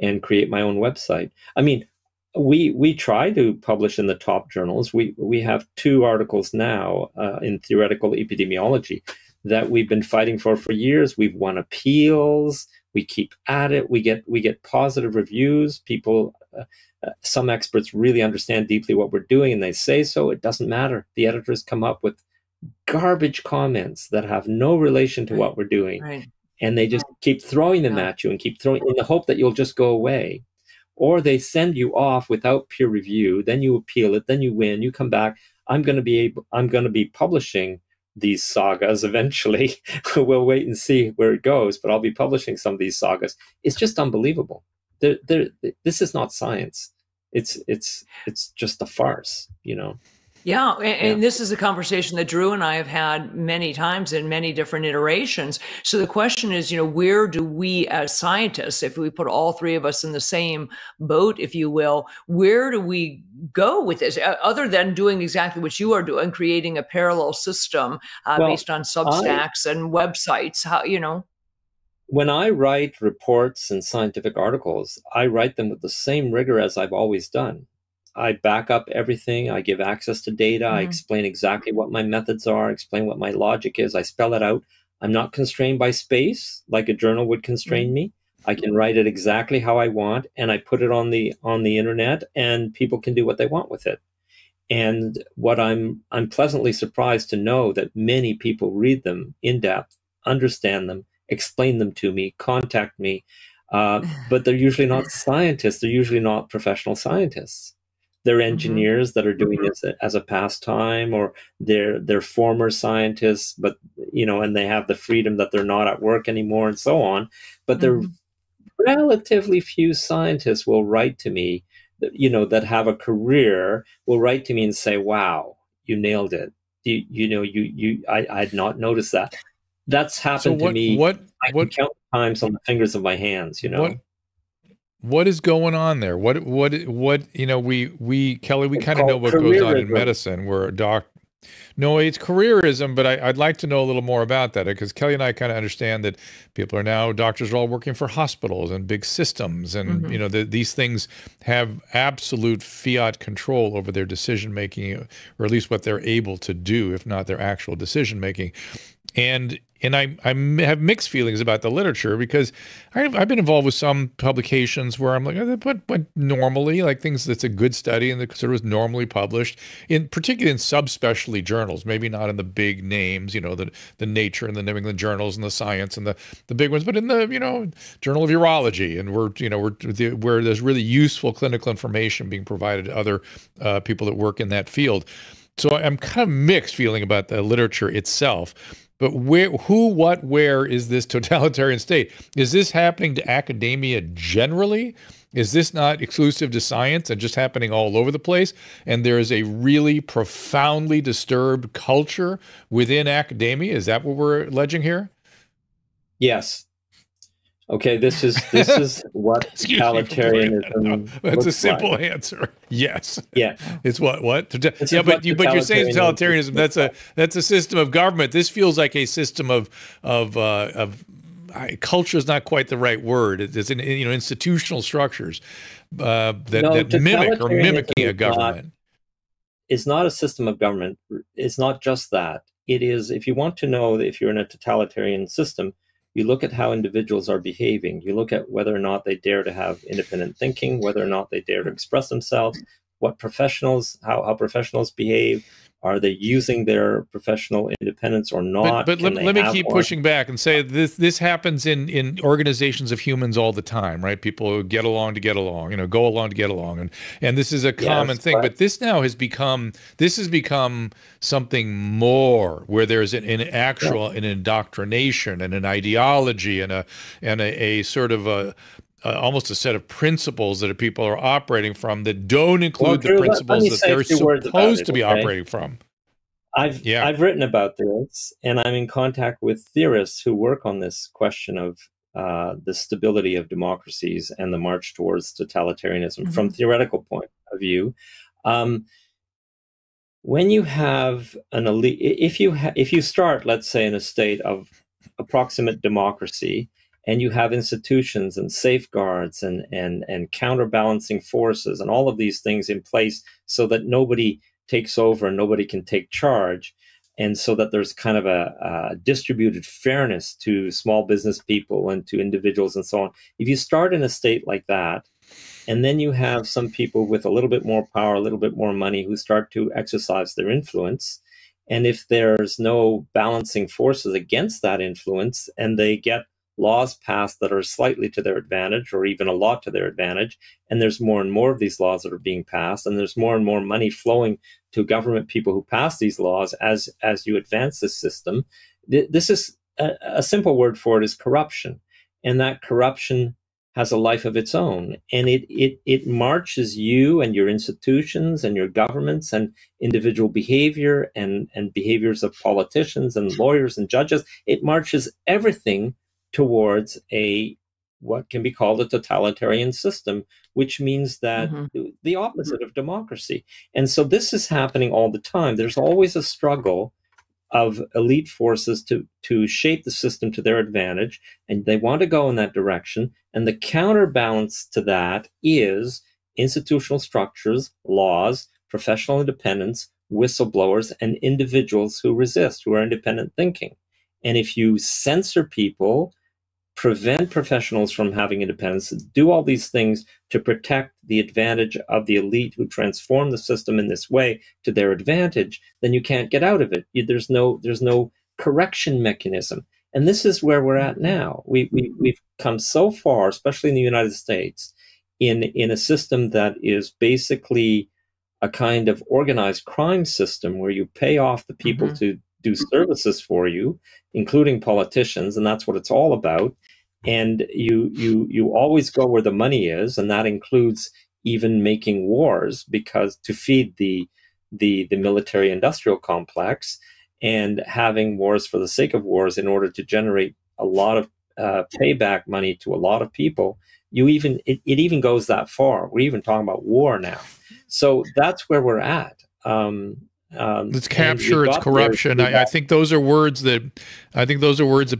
and create my own website. I mean, we try to publish in the top journals. We have 2 articles now in theoretical epidemiology that we've been fighting for years. We've won appeals. We keep at it. We get positive reviews. People, some experts really understand deeply what we're doing, and they say so. It doesn't matter. The editors come up with garbage comments that have no relation to what we're doing, and they just keep throwing them at you and keep throwing in the hope that you'll just go away. Or they send you off without peer review. Then you appeal it. Then you win. You come back. I'm going to be publishing these sagas eventually. We'll wait and see where it goes, but I'll be publishing some of these sagas. It's just unbelievable. This is not science. It's just a farce, you know. Yeah, and this is a conversation that Drew and I have had many times in many different iterations. So the question is, where do we as scientists, if we put all 3 of us in the same boat, if you will, where do we go with this, other than doing exactly what you are doing, creating a parallel system based on Substacks and websites? When I write reports and scientific articles, I write them with the same rigor as I've always done. I back up everything. I give access to data. I explain exactly what my methods are, explain what my logic is. I spell it out. I'm not constrained by space like a journal would constrain me. I can write it exactly how I want, and I put it on the internet, and people can do what they want with it. And what I'm pleasantly surprised to know that many people read them in depth, understand them, explain them to me, contact me, but they're usually not scientists. They're usually not professional scientists. They're engineers that are doing this as a pastime, or they're former scientists, but and they have the freedom that they're not at work anymore, and so on. But there are relatively few scientists will write to me, that have a career, will write to me and say, "Wow, you nailed it. I had not noticed that." That's happened to me. I can count times on the fingers of my hands. What is going on there? What Kelly, we kind of know what goes on in medicine. We're a doc. No, it's careerism, but I'd like to know a little more about that, because Kelly and I kind of understand that doctors are all working for hospitals and big systems, and these things have absolute fiat control over their decision making, or at least what they're able to do, if not their actual decision making. And I have mixed feelings about the literature, because I've been involved with some publications where I'm like, but normally, like things that's a good study and that sort of was normally published, particularly in subspecialty journals, maybe not in the big names, the Nature and the New England journals and the Science and the big ones, but in the Journal of Urology, and where there's really useful clinical information being provided to other people that work in that field. So I'm kind of mixed feeling about the literature itself. But where is this totalitarian state? Is this happening to academia generally? Is this not exclusive to science and just happening all over the place? And there is a really profoundly disturbed culture within academia? Is that what we're alleging here? Yes. Okay, this is what totalitarianism That's a looks simple like. answer. Yes. Yeah. It's what? It's Yeah, what but you're saying totalitarianism totalitarianism. That's a system of government. This feels like a system of culture is not quite the right word. It's institutional structures that mimic or mimicking a government. It's not a system of government. It's not just that. It is, if you want to know if you're in a totalitarian system, you look at how individuals are behaving. You look at whether or not they dare to have independent thinking, whether or not they dare to express themselves, what professionals, how professionals behave. Are they using their professional independence or not? But let me keep pushing back and say this happens in organizations of humans all the time, right? People get along to get along, go along to get along, and this is a common thing. But this now has become something more, where there's an indoctrination and an ideology and a sort of almost a set of principles that people are operating from that don't include the principles that they're supposed to be operating from. I've written about this, and I'm in contact with theorists who work on this question of the stability of democracies and the march towards totalitarianism from theoretical point of view. When you have an elite, if you start, let's say, in a state of approximate democracy, and you have institutions and safeguards and counterbalancing forces and all of these things in place so that nobody takes over and nobody can take charge, and so that there's kind of a distributed fairness to small business people and to individuals and so on. If you start in a state like that, and then you have some people with a little bit more power, a little bit more money, who start to exercise their influence, and if there's no balancing forces against that influence, and they get laws passed that are slightly to their advantage or even a lot to their advantage, and there's more and more of these laws that are being passed, and there's more and more money flowing to government people who pass these laws as you advance this system. This is a simple word for it is corruption, and that corruption has a life of its own, and it marches you and your institutions and your governments and individual behavior and behaviors of politicians and lawyers and judges. It marches everything towards what can be called a totalitarian system, which means that the opposite of democracy. And so this is happening all the time. There's always a struggle of elite forces to shape the system to their advantage, and they want to go in that direction. And the counterbalance to that is institutional structures, laws, professional independence, whistleblowers, and individuals who resist, who are independent thinking. And if you censor people, prevent professionals from having independence, do all these things to protect the advantage of the elite who transform the system in this way to their advantage, then you can't get out of it. There's no correction mechanism. And this is where we're at now. We've come so far, especially in the United States, in a system that is basically a kind of organized crime system where you pay off the people to do services for you, including politicians, and that's what it's all about. And you always go where the money is, and that includes even making wars, because to feed the military industrial complex, and having wars for the sake of wars in order to generate a lot of payback money to a lot of people. It even goes that far. We're even talking about war now. So that's where we're at. Let's capture its corruption. I think those are words that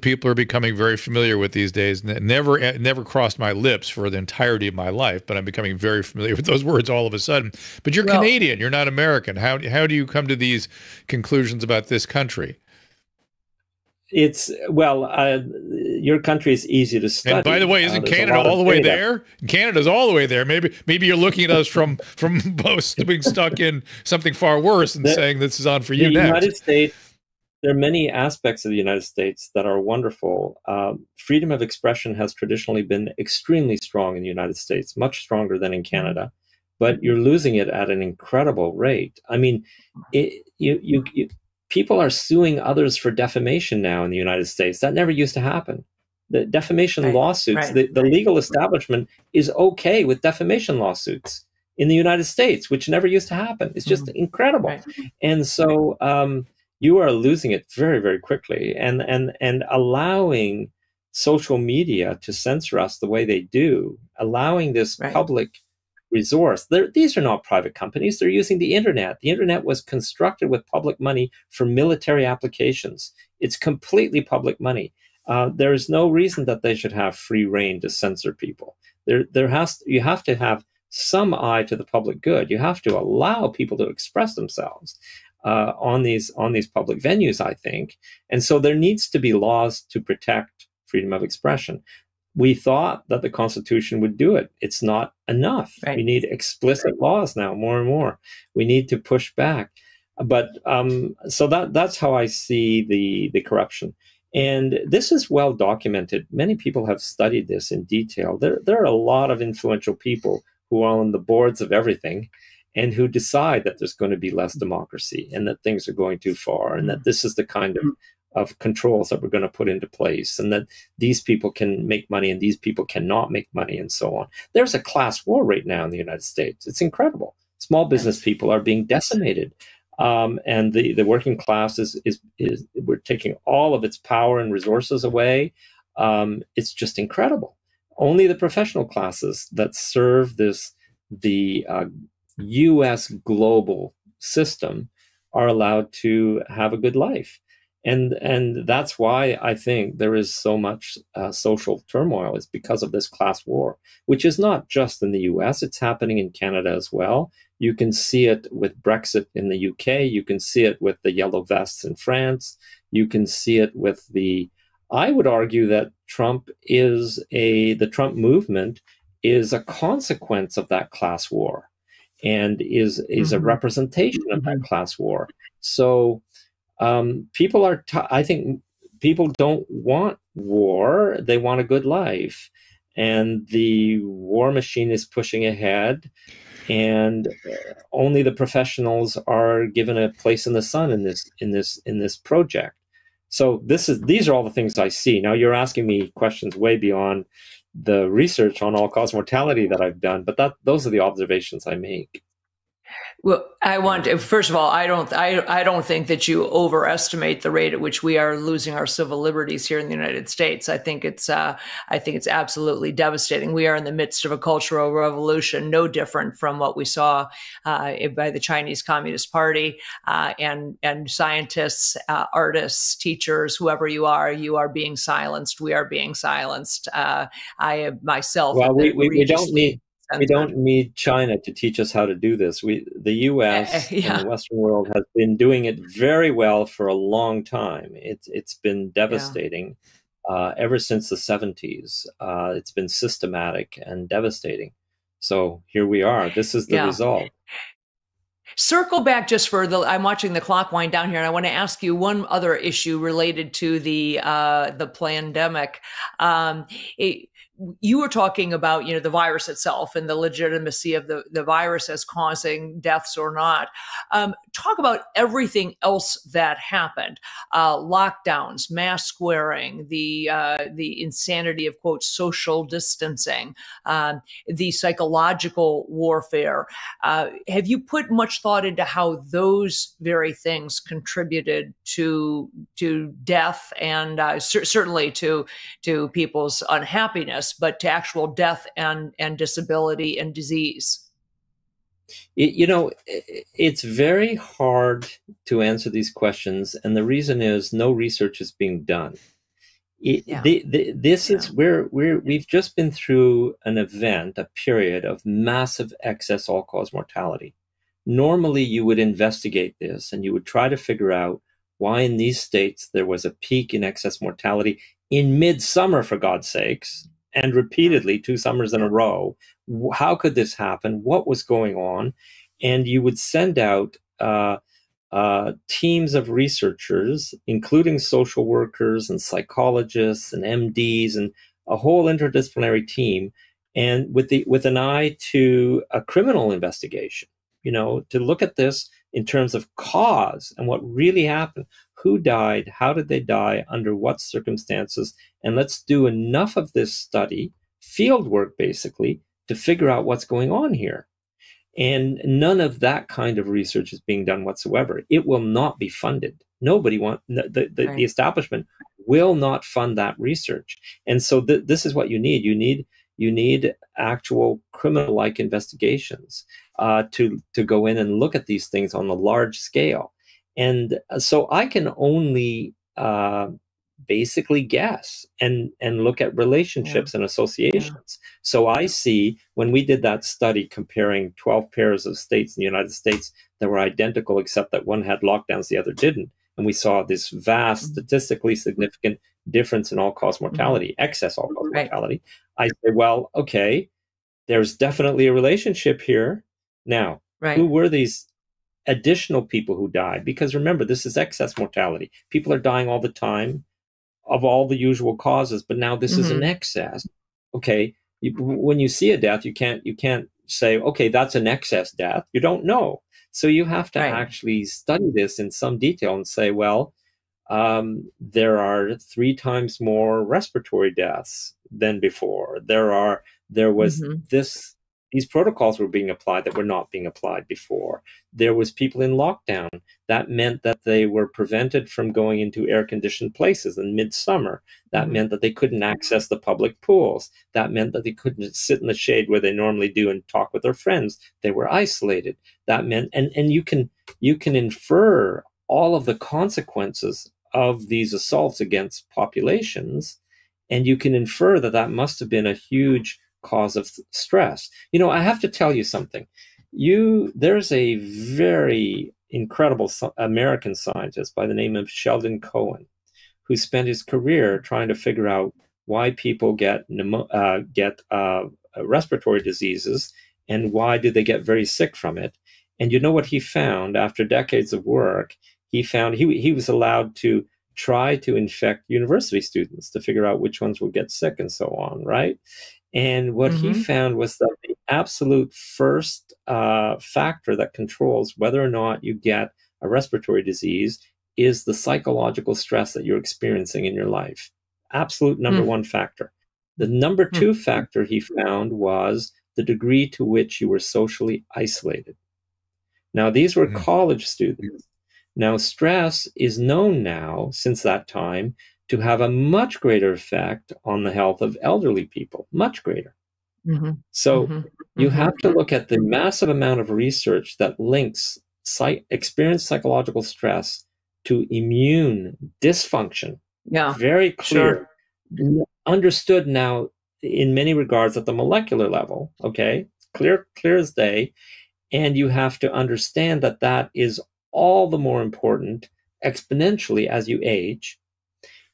people are becoming very familiar with these days. Never crossed my lips for the entirety of my life, but I'm becoming very familiar with those words all of a sudden. But you're Canadian, you're not American. How do you come to these conclusions about this country? It's well, your country is easy to study. And by the way, isn't Canada all the way there? Canada's all the way there. Maybe you're looking at us from both being stuck in something far worse and saying this is on for you next. United States. There are many aspects of the United States that are wonderful. Freedom of expression has traditionally been extremely strong in the United States, much stronger than in Canada, but you're losing it at an incredible rate. I mean, people are suing others for defamation now in the United States. That never used to happen. The defamation lawsuits, the legal establishment is okay with defamation lawsuits in the United States, which never used to happen. It's just incredible. Right. And so you are losing it very, very quickly, and allowing social media to censor us the way they do, allowing this public resource. These are not private companies. They're using the internet. The internet was constructed with public money for military applications. It's completely public money. There is no reason that they should have free rein to censor people. You have to have some eye to the public good. You have to allow people to express themselves on these public venues, I think. And so there needs to be laws to protect freedom of expression. We thought that the Constitution would do it. It's not enough. Right. We need explicit laws now, more and more. We need to push back. But so that's how I see the corruption. And this is well documented. Many people have studied this in detail. There are a lot of influential people who are on the boards of everything and who decide that there's going to be less democracy and that things are going too far and that this is the kind of controls that we're going to put into place, and that these people can make money and these people cannot make money, and so on. There's a class war right now in the United States. It's incredible. Small business people are being decimated, and the working class is we're taking all of its power and resources away. It's just incredible. Only the professional classes that serve the U.S. global system are allowed to have a good life. And that's why I think there is so much social turmoil. It's because of this class war, which is not just in the US, it's happening in Canada as well. You can see it with Brexit in the UK. You can see it with the yellow vests in France. You can see it with I would argue that the Trump movement is a consequence of that class war and is a representation of that class war. So I think people don't want war. They want a good life, and the war machine is pushing ahead, and only the professionals are given a place in the sun in this project. So these are all the things I see. Now you're asking me questions way beyond the research on all-cause mortality that I've done, but those are the observations I make. Well, first of all, I don't think that you overestimate the rate at which we are losing our civil liberties here in the United States. I think it's absolutely devastating. We are in the midst of a cultural revolution, no different from what we saw by the Chinese Communist Party, and scientists, artists, teachers, whoever you are being silenced. We are being silenced. I myself. Well, we don't need China to teach us how to do this. The U.S. and the Western world has been doing it very well for a long time. It's been devastating ever since the 70s. It's been systematic and devastating. So here we are. This is the result. Circle back just I'm watching the clock wind down here, and I want to ask you one other issue related to the pandemic. You were talking about, the virus itself and the legitimacy of the virus as causing deaths or not. Talk about everything else that happened: lockdowns, mask wearing, the insanity of, quote, social distancing, the psychological warfare. Have you put much thought into how those very things contributed to death and certainly to people's unhappiness, but to actual death and disability and disease? It's very hard to answer these questions, and the reason is no research is being done. This is where we've just been through a period of massive excess all-cause mortality. Normally, you would investigate this and you would try to figure out why in these states there was a peak in excess mortality in midsummer, for God's sakes, and repeatedly 2 summers in a row. How could this happen? What was going on? And you would send out teams of researchers, including social workers and psychologists and MDs and a whole interdisciplinary team, and with an eye to a criminal investigation, to look at this in terms of cause and what really happened. Who died? How did they die? Under what circumstances? And let's do enough of this study, field work basically, to figure out what's going on here. And none of that kind of research is being done whatsoever. It will not be funded. Nobody the establishment will not fund that research. And so this is what you need. You need actual criminal-like investigations to go in and look at these things on a large scale. And so I can only basically guess and look at relationships and associations. So I see, when we did that study comparing 12 pairs of states in the United States that were identical except that one had lockdowns, the other didn't, and we saw this vast, statistically significant difference in all-cause mortality, excess all-cause mortality, I say, well, okay, there's definitely a relationship here. Now, who were these additional people who died? Because remember, this is excess mortality. People are dying all the time of all the usual causes, but now this is an excess. Okay, when you see a death, you can't say, okay, that's an excess death. You don't know. So you have to actually study this in some detail and say, well, there are 3 times more respiratory deaths than before. These protocols were being applied that were not being applied before. There was people in lockdown. That meant that they were prevented from going into air-conditioned places in midsummer. That meant that they couldn't access the public pools. That meant that they couldn't sit in the shade where they normally do and talk with their friends. They were isolated. That meant, and you can infer all of the consequences of these assaults against populations, and you can infer that must have been a huge cause of stress. I have to tell you something. There's a very incredible American scientist by the name of Sheldon Cohen, who spent his career trying to figure out why people get respiratory diseases and why do they get very sick from it. And you know what he found after decades of work? He found he was allowed to try to infect university students to figure out which ones would get sick and so on, right? And what he found was that the absolute first factor that controls whether or not you get a respiratory disease is the psychological stress that you're experiencing in your life. Absolute number one factor. The number two factor he found was the degree to which you were socially isolated. Now, these were college students. Now, stress is known now, since that time, to have a much greater effect on the health of elderly people, much greater. So you have to look at the massive amount of research that links experienced psychological stress to immune dysfunction. Very clear. Understood now in many regards at the molecular level, okay? Clear as day. And you have to understand that is all the more important exponentially as you age.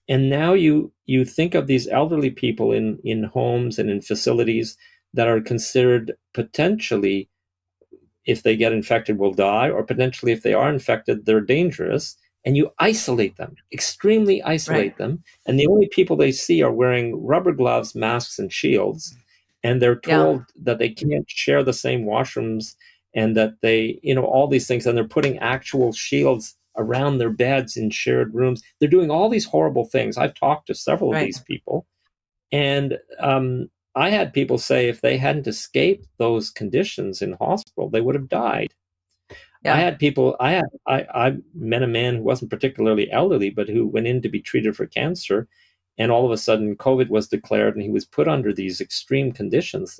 And now you think of these elderly people in homes and in facilities that are considered potentially, if they get infected, will die, or potentially if they are infected, they're dangerous. And you isolate them, extremely isolate them. And the only people they see are wearing rubber gloves, masks, and shields. And they're told that they can't share the same washrooms and that they, all these things. And they're putting actual shields around their beds in shared rooms. They're doing all these horrible things. I've talked to several of these people. And I had people say if they hadn't escaped those conditions in hospital, they would have died. I met a man who wasn't particularly elderly, but who went in to be treated for cancer. And all of a sudden COVID was declared and he was put under these extreme conditions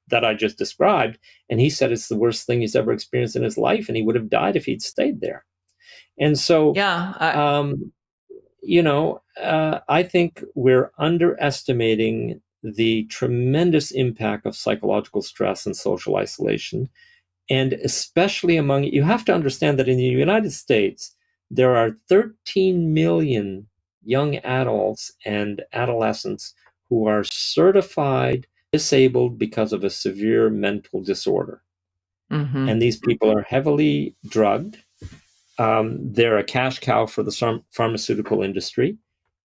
that I just described. And he said it's the worst thing he's ever experienced in his life. And he would have died if he'd stayed there. And so, I think we're underestimating the tremendous impact of psychological stress and social isolation. And especially you have to understand that in the United States, there are 13 million young adults and adolescents who are certified disabled because of a severe mental disorder. And these people are heavily drugged. They're a cash cow for the pharmaceutical industry.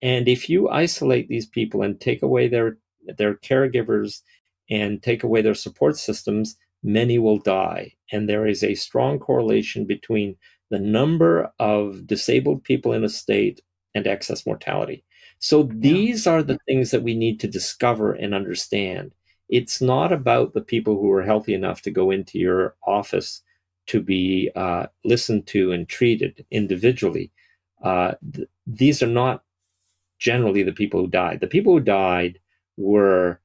And if you isolate these people and take away their caregivers and take away their support systems, many will die. And there is a strong correlation between the number of disabled people in a state and excess mortality. So these are the things that we need to discover and understand. It's not about the people who are healthy enough to go into your office to be listened to and treated individually. These are not generally the people who died. The people who died were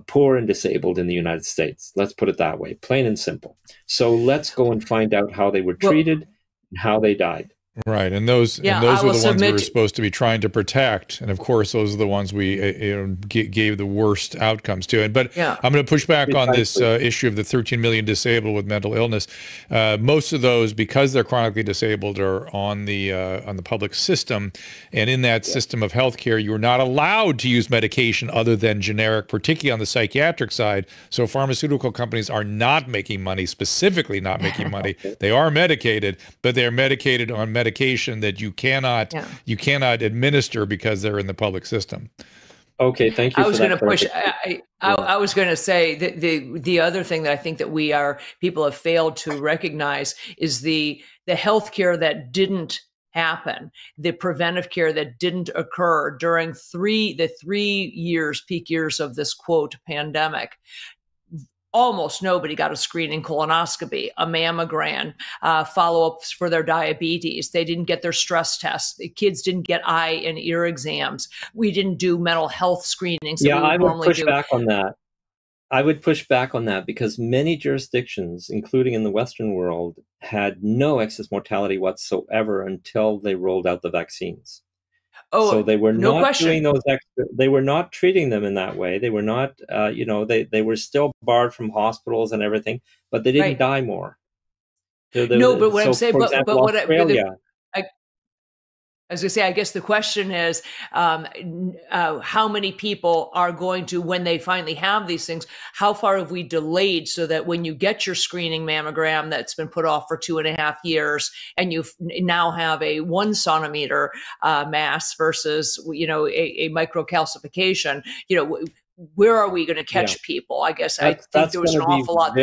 poor and disabled in the United States. Let's put it that way, plain and simple. So let's go and find out how they were treated and how they died. Right, and those were the ones we were supposed to be trying to protect, and of course, those are the ones we gave the worst outcomes to. But I'm going to push back on this issue of the 13 million disabled with mental illness. Most of those, because they're chronically disabled, are on the public system, and in that system of healthcare, you're not allowed to use medication other than generic, particularly on the psychiatric side. So pharmaceutical companies are not making money, specifically not making money. They are medicated, but they're medicated on medication that you cannot administer because they're in the public system. Okay, thank you. I was going to push. I was going to say that the other thing that I think that people have failed to recognize is the healthcare that didn't happen, the preventive care that didn't occur during the 3 years, peak years of this quote pandemic. Almost nobody got a screening colonoscopy, a mammogram, follow-ups for their diabetes. They didn't get their stress tests. The kids didn't get eye and ear exams. We didn't do mental health screenings. I would push back on that. I would push back on that because many jurisdictions, including in the Western world, had no excess mortality whatsoever until they rolled out the vaccines. So they were not doing those they were not treating them in that way. They were not, they were still barred from hospitals and everything, but they didn't die more. But what I'm saying, for example, Australia. I was going to say, I guess the question is, how many people are going to, when they finally have these things, how far have we delayed so that when you get your screening mammogram that's been put off for 2.5 years and you now have a 1 centimeter mass versus, a microcalcification, where are we going to catch people? I guess I think there was an awful lot.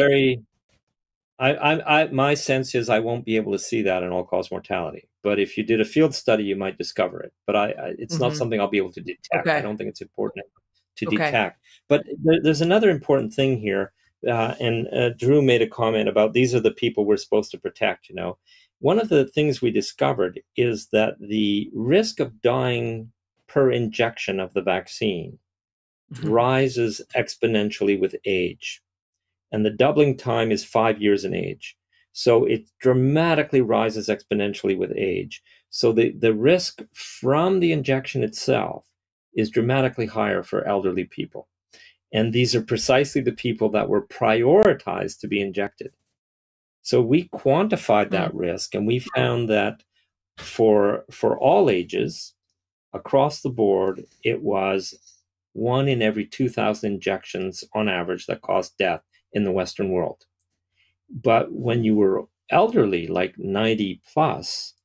My sense is I won't be able to see that in all-cause mortality. But if you did a field study, you might discover it. But it's not something I'll be able to detect. I don't think it's important to detect. But there's another important thing here. And Drew made a comment about these are the people we're supposed to protect. One of the things we discovered is that the risk of dying per injection of the vaccine rises exponentially with age. And the doubling time is 5 years in age. So it dramatically rises exponentially with age. So the risk from the injection itself is dramatically higher for elderly people. And these are precisely the people that were prioritized to be injected. So we quantified that risk, and we found that for all ages, across the board, it was 1 in every 2,000 injections on average that caused death in the Western world. But when you were elderly, like 90 plus,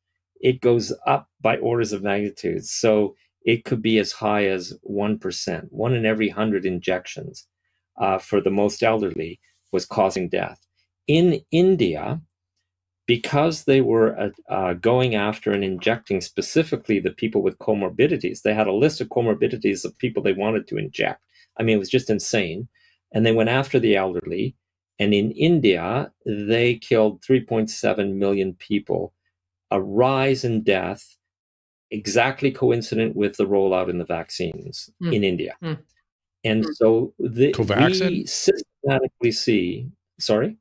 it goes up by orders of magnitude. So it could be as high as 1%. 1 in every 100 injections for the most elderly was causing death. In India, because they were going after and injecting specifically the people with comorbidities, they had a list of comorbidities of people they wanted to inject. I mean, it was just insane. And they went after the elderly. And in India, they killed 3.7 million people, a rise in death exactly coincident with the rollout in the vaccines in India. And so we systematically see, sorry?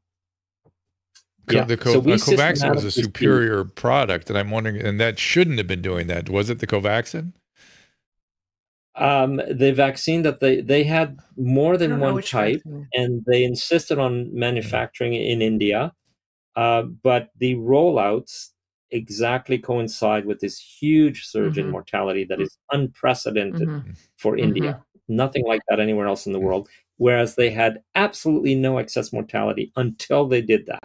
Covaxin is a superior product, and I'm wondering, and that shouldn't have been doing that. Was it the Covaxin? The vaccine that they had more than one type, and they insisted on manufacturing it in India. But the rollouts exactly coincide with this huge surge in mortality that is unprecedented for India. Nothing like that anywhere else in the world, whereas they had absolutely no excess mortality until they did that.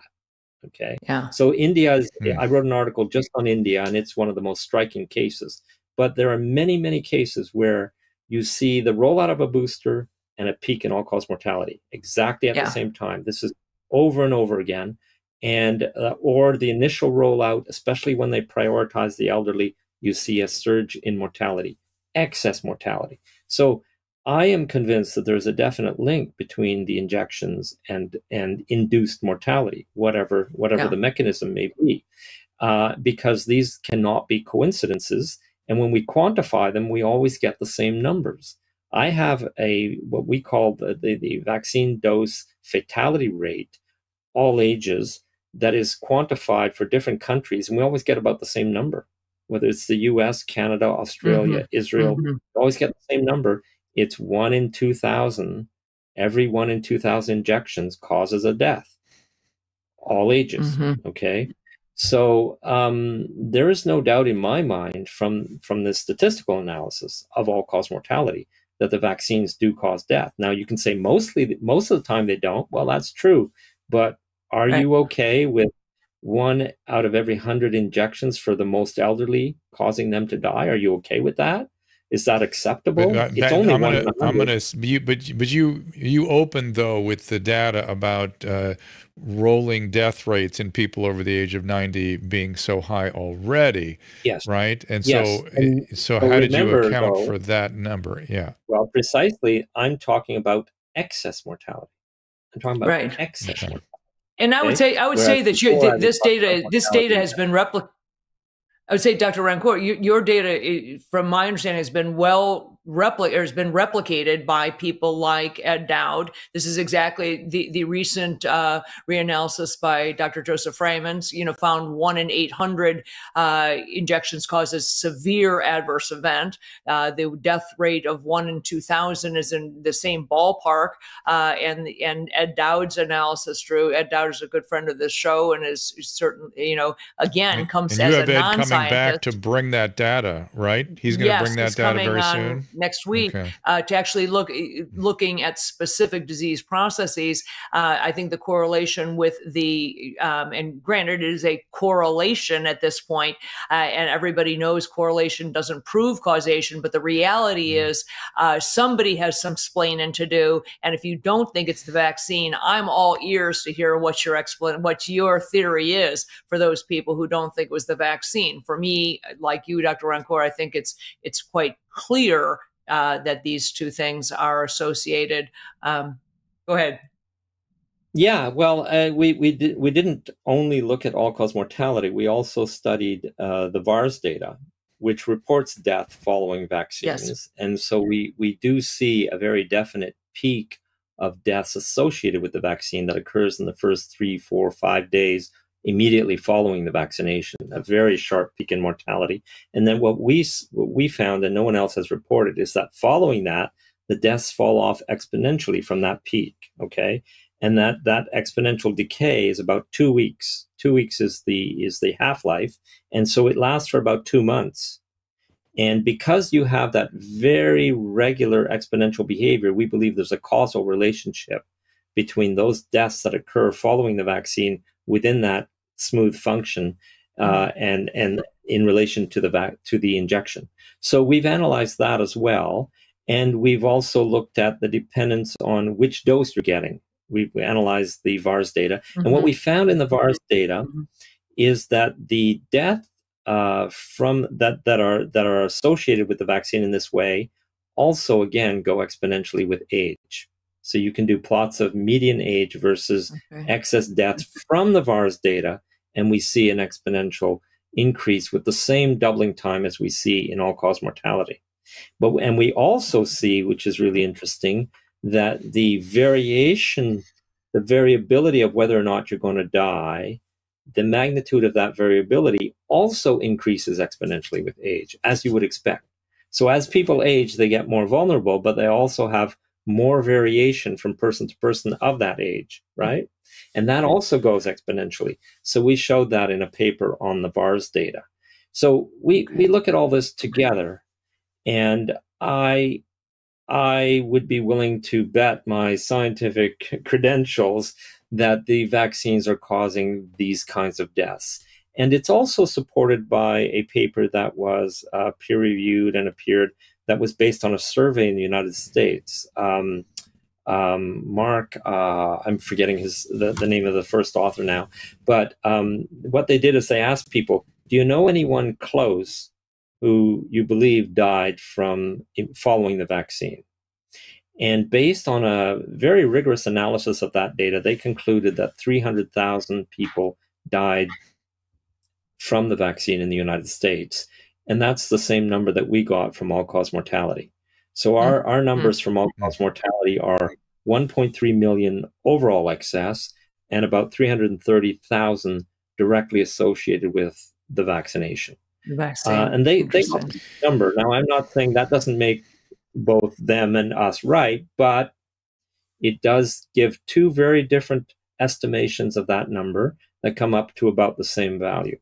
Okay. Yeah. So I wrote an article just on India, and it's one of the most striking cases. But there are many, many cases where you see the rollout of a booster and a peak in all-cause mortality exactly at the same time. This is over and over again. And or the initial rollout, especially when they prioritize the elderly, you see a surge in mortality, excess mortality. So I am convinced that there's a definite link between the injections and induced mortality, whatever the mechanism may be, because these cannot be coincidences. And when we quantify them, we always get the same numbers. I have what we call the vaccine dose fatality rate, all ages, that is quantified for different countries, and we always get about the same number. Whether it's the US, Canada, Australia, Israel, we always get the same number. It's 1 in 2,000. Every 1 in 2,000 injections causes a death. All ages, okay? So there is no doubt in my mind from the statistical analysis of all-cause mortality that the vaccines do cause death. Now, you can say most of the time they don't. Well, that's true. But are you okay with 1 out of every 100 injections for the most elderly causing them to die? Are you okay with that? Is that acceptable? It's only one in 100. But you opened though with the data about rolling death rates in people over the age of 90 being so high already. Yes. Right. And yes. so how did you account for that number? Yeah. Well, precisely. I'm talking about excess mortality. I'm talking about excess mortality. And I would say that this data has been replicated. I would say, Dr. Rancourt, your data, from my understanding, has been replicated by people like Ed Dowd. This is exactly the recent reanalysis by Dr. Joseph Freymans, found 1 in 800 injections causes severe adverse event. The death rate of 1 in 2,000 is in the same ballpark. And Ed Dowd's analysis, Drew, Ed Dowd is a good friend of this show and is certainly, again, comes as a non-scientist. Back to bring that data, right? He's going to bring that data very soon. Next week, to actually looking at specific disease processes. I think the correlation with and granted, it is a correlation at this point, and everybody knows correlation doesn't prove causation, but the reality is somebody has some splaining to do. And if you don't think it's the vaccine, I'm all ears to hear what your theory is for those people who don't think it was the vaccine. For me, like you, Dr. Rancourt, I think it's quite clear that these two things are associated. Go ahead. Yeah, well, we didn't only look at all-cause mortality. We also studied the VAERS data, which reports death following vaccines. Yes. And so we do see a very definite peak of deaths associated with the vaccine that occurs in the first 3, 4, 5 days immediately following the vaccination, a very sharp peak in mortality. And then what we found, and no one else has reported, is that following that, the deaths fall off exponentially from that peak, okay? And that exponential decay is about 2 weeks. 2 weeks is the half-life, and so it lasts for about 2 months. And because you have that very regular exponential behavior, we believe there's a causal relationship between those deaths that occur following the vaccine within that smooth function and in relation to the injection. So we've analyzed that as well. And we've also looked at the dependence on which dose you're getting. We analyzed the VAERS data. And what we found in the VAERS data is that the death from that are associated with the vaccine in this way also, again, go exponentially with age. So you can do plots of median age versus excess deaths from the VAERS data, and we see an exponential increase with the same doubling time as we see in all-cause mortality. And we also see, which is really interesting, that the variability of whether or not you're going to die, the magnitude of that variability also increases exponentially with age, as you would expect. So as people age, they get more vulnerable, but they also have more variation from person to person of that age, right? And that also goes exponentially. So we showed that in a paper on the VARS data. So we look at all this together, and I would be willing to bet my scientific credentials that the vaccines are causing these kinds of deaths. And it's also supported by a paper that was peer-reviewed and appeared that was based on a survey in the United States. Mark, I'm forgetting the name of the first author now, but what they did is they asked people, do you know anyone close who you believe died from following the vaccine? And based on a very rigorous analysis of that data, they concluded that 300,000 people died from the vaccine in the United States. And that's the same number that we got from all-cause mortality. So our numbers from all-cause mortality are 1.3 million overall excess and about 330,000 directly associated with the vaccination. And they got the number. Now, I'm not saying that doesn't make both them and us right, but it does give two very different estimations of that number that come up to about the same value.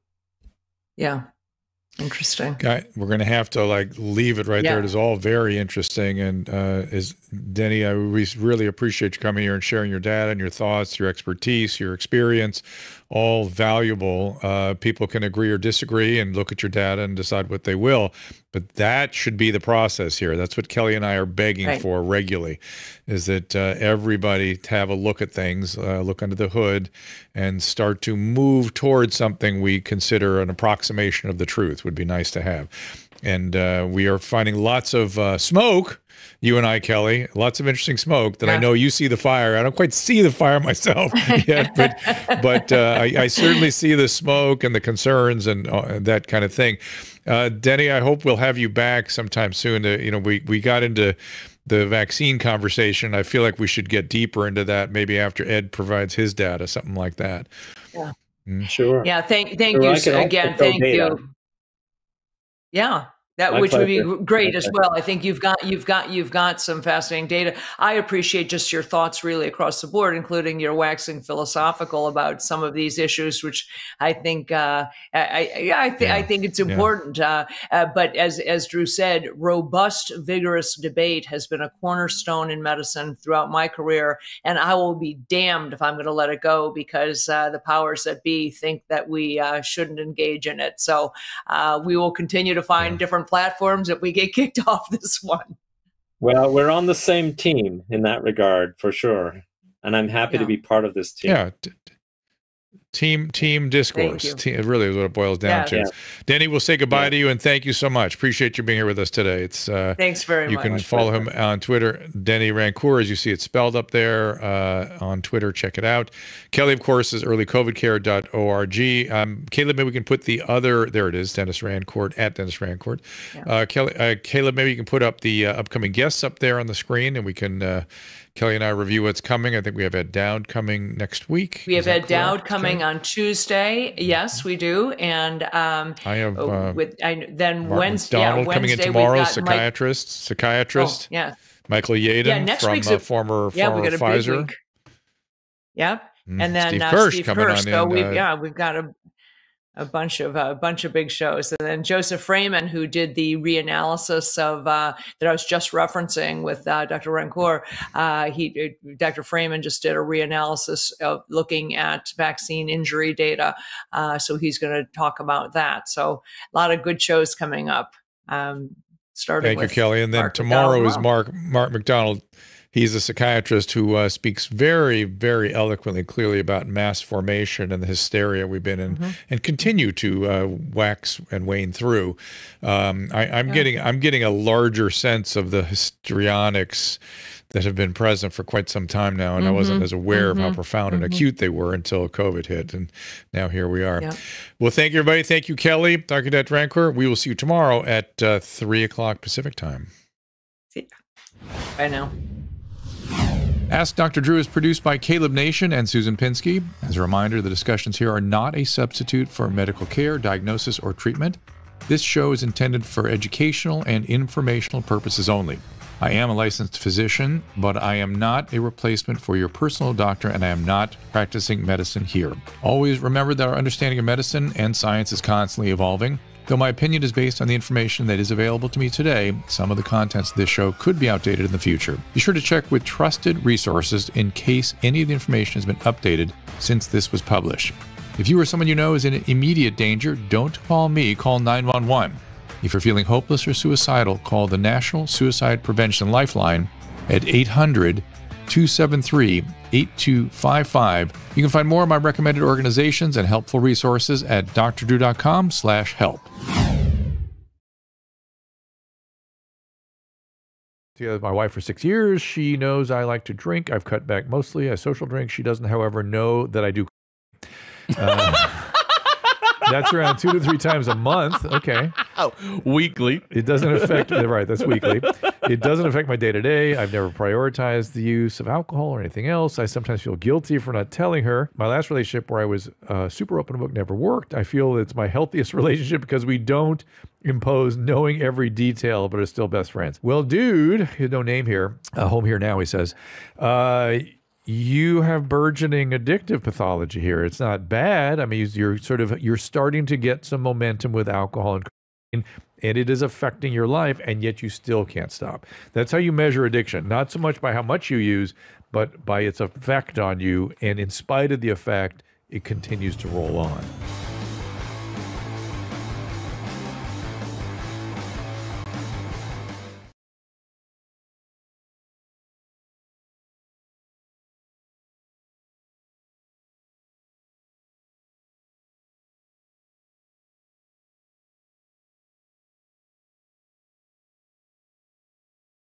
Yeah. Interesting. We're going to have to leave it right there. It is all very interesting. And Denis, we really appreciate you coming here and sharing your data and your thoughts, your expertise, your experience, all valuable. People can agree or disagree and look at your data and decide what they will. But that should be the process here. That's what Kelly and I are begging for regularly, is that everybody have a look at things, look under the hood, and start to move towards something we consider an approximation of the truth. Would be nice to have. And we are finding lots of smoke, you and I, Kelly, lots of interesting smoke that I know you see the fire. I don't quite see the fire myself yet, but I certainly see the smoke and the concerns and that kind of thing. Denis, I hope we'll have you back sometime soon. We got into the vaccine conversation. I feel like we should get deeper into that, maybe after Ed provides his data, something like that. Yeah. Sure. Yeah. Thank you again. Thank you. Yeah. Which would be great as well. I think you've got some fascinating data. I appreciate just your thoughts really across the board, including your waxing philosophical about some of these issues, which I think I think it's important. But as Drew said, robust, vigorous debate has been a cornerstone in medicine throughout my career, and I will be damned if I'm going to let it go because the powers that be think that we shouldn't engage in it. So we will continue to find different platforms if we get kicked off this one. Well, we're on the same team in that regard, for sure. And I'm happy to be part of this team. Yeah. Team discourse. It really is what it boils down to. Yeah. Denis, we'll say goodbye to you and thank you so much. Appreciate you being here with us today. It's thanks very much. You can follow him on Twitter, Denis Rancourt, as you see it spelled up there on Twitter. Check it out. Kelly, of course, is earlycovidcare.org. Caleb, maybe we can put the other, there it is, Denis Rancourt, at Denis Rancourt. Yeah. Caleb, maybe you can put up the upcoming guests up there on the screen and we can Kelly and I review what's coming. I think we have Ed Dowd coming next week. We have Ed Dowd coming on Tuesday. Yes, we do. And I have then Wednesday. Wednesday coming in tomorrow. Psychiatrist. Michael Yaden from former Pfizer. Yep. And then Steve Kirsch coming on. So we've got a bunch of big shows, and then Joseph Freeman, who did the reanalysis of that I was just referencing with Dr. Rancourt. Dr. Freeman just did a reanalysis of looking at vaccine injury data, so he's going to talk about that. So a lot of good shows coming up. Starting. Thank you, Kelly. And then Mark tomorrow is Mark McDonald. He's a psychiatrist who speaks very, very eloquently, clearly about mass formation and the hysteria we've been in and continue to wax and wane through. I'm getting a larger sense of the histrionics that have been present for quite some time now, and I wasn't as aware of how profound and acute they were until COVID hit, and now here we are. Yeah. Well, thank you, everybody. Thank you, Kelly, Dr. Rancourt. We will see you tomorrow at 3 o'clock Pacific time. See ya. Bye now. Ask Dr. Drew is produced by Caleb Nation and Susan Pinsky. As a reminder, the discussions here are not a substitute for medical care, diagnosis, or treatment. This show is intended for educational and informational purposes only. I am a licensed physician, but I am not a replacement for your personal doctor, and I am not practicing medicine here. Always remember that our understanding of medicine and science is constantly evolving. Though my opinion is based on the information that is available to me today, some of the contents of this show could be outdated in the future. Be sure to check with trusted resources in case any of the information has been updated since this was published. If you or someone you know is in immediate danger, don't call me, call 911. If you're feeling hopeless or suicidal, call the National Suicide Prevention Lifeline at 800-273-8255. You can find more of my recommended organizations and helpful resources at drdrew.com/help. Together with my wife for 6 years. She knows I like to drink. I've cut back mostly. I social drink. She doesn't, however, know that I do. That's around 2 to 3 times a month. Okay. Oh, weekly. It doesn't affect, right, that's weekly. It doesn't affect my day-to-day. I've never prioritized the use of alcohol or anything else. I sometimes feel guilty for not telling her. My last relationship where I was super open book never worked. I feel it's my healthiest relationship because we don't impose knowing every detail, but are still best friends. Well, dude, no name here, home here now, he says, you have burgeoning addictive pathology here. It's not bad. I mean, you're starting to get some momentum with alcohol and cocaine, and it is affecting your life, and yet you still can't stop. That's how you measure addiction, not so much by how much you use, but by its effect on you. And in spite of the effect, it continues to roll on.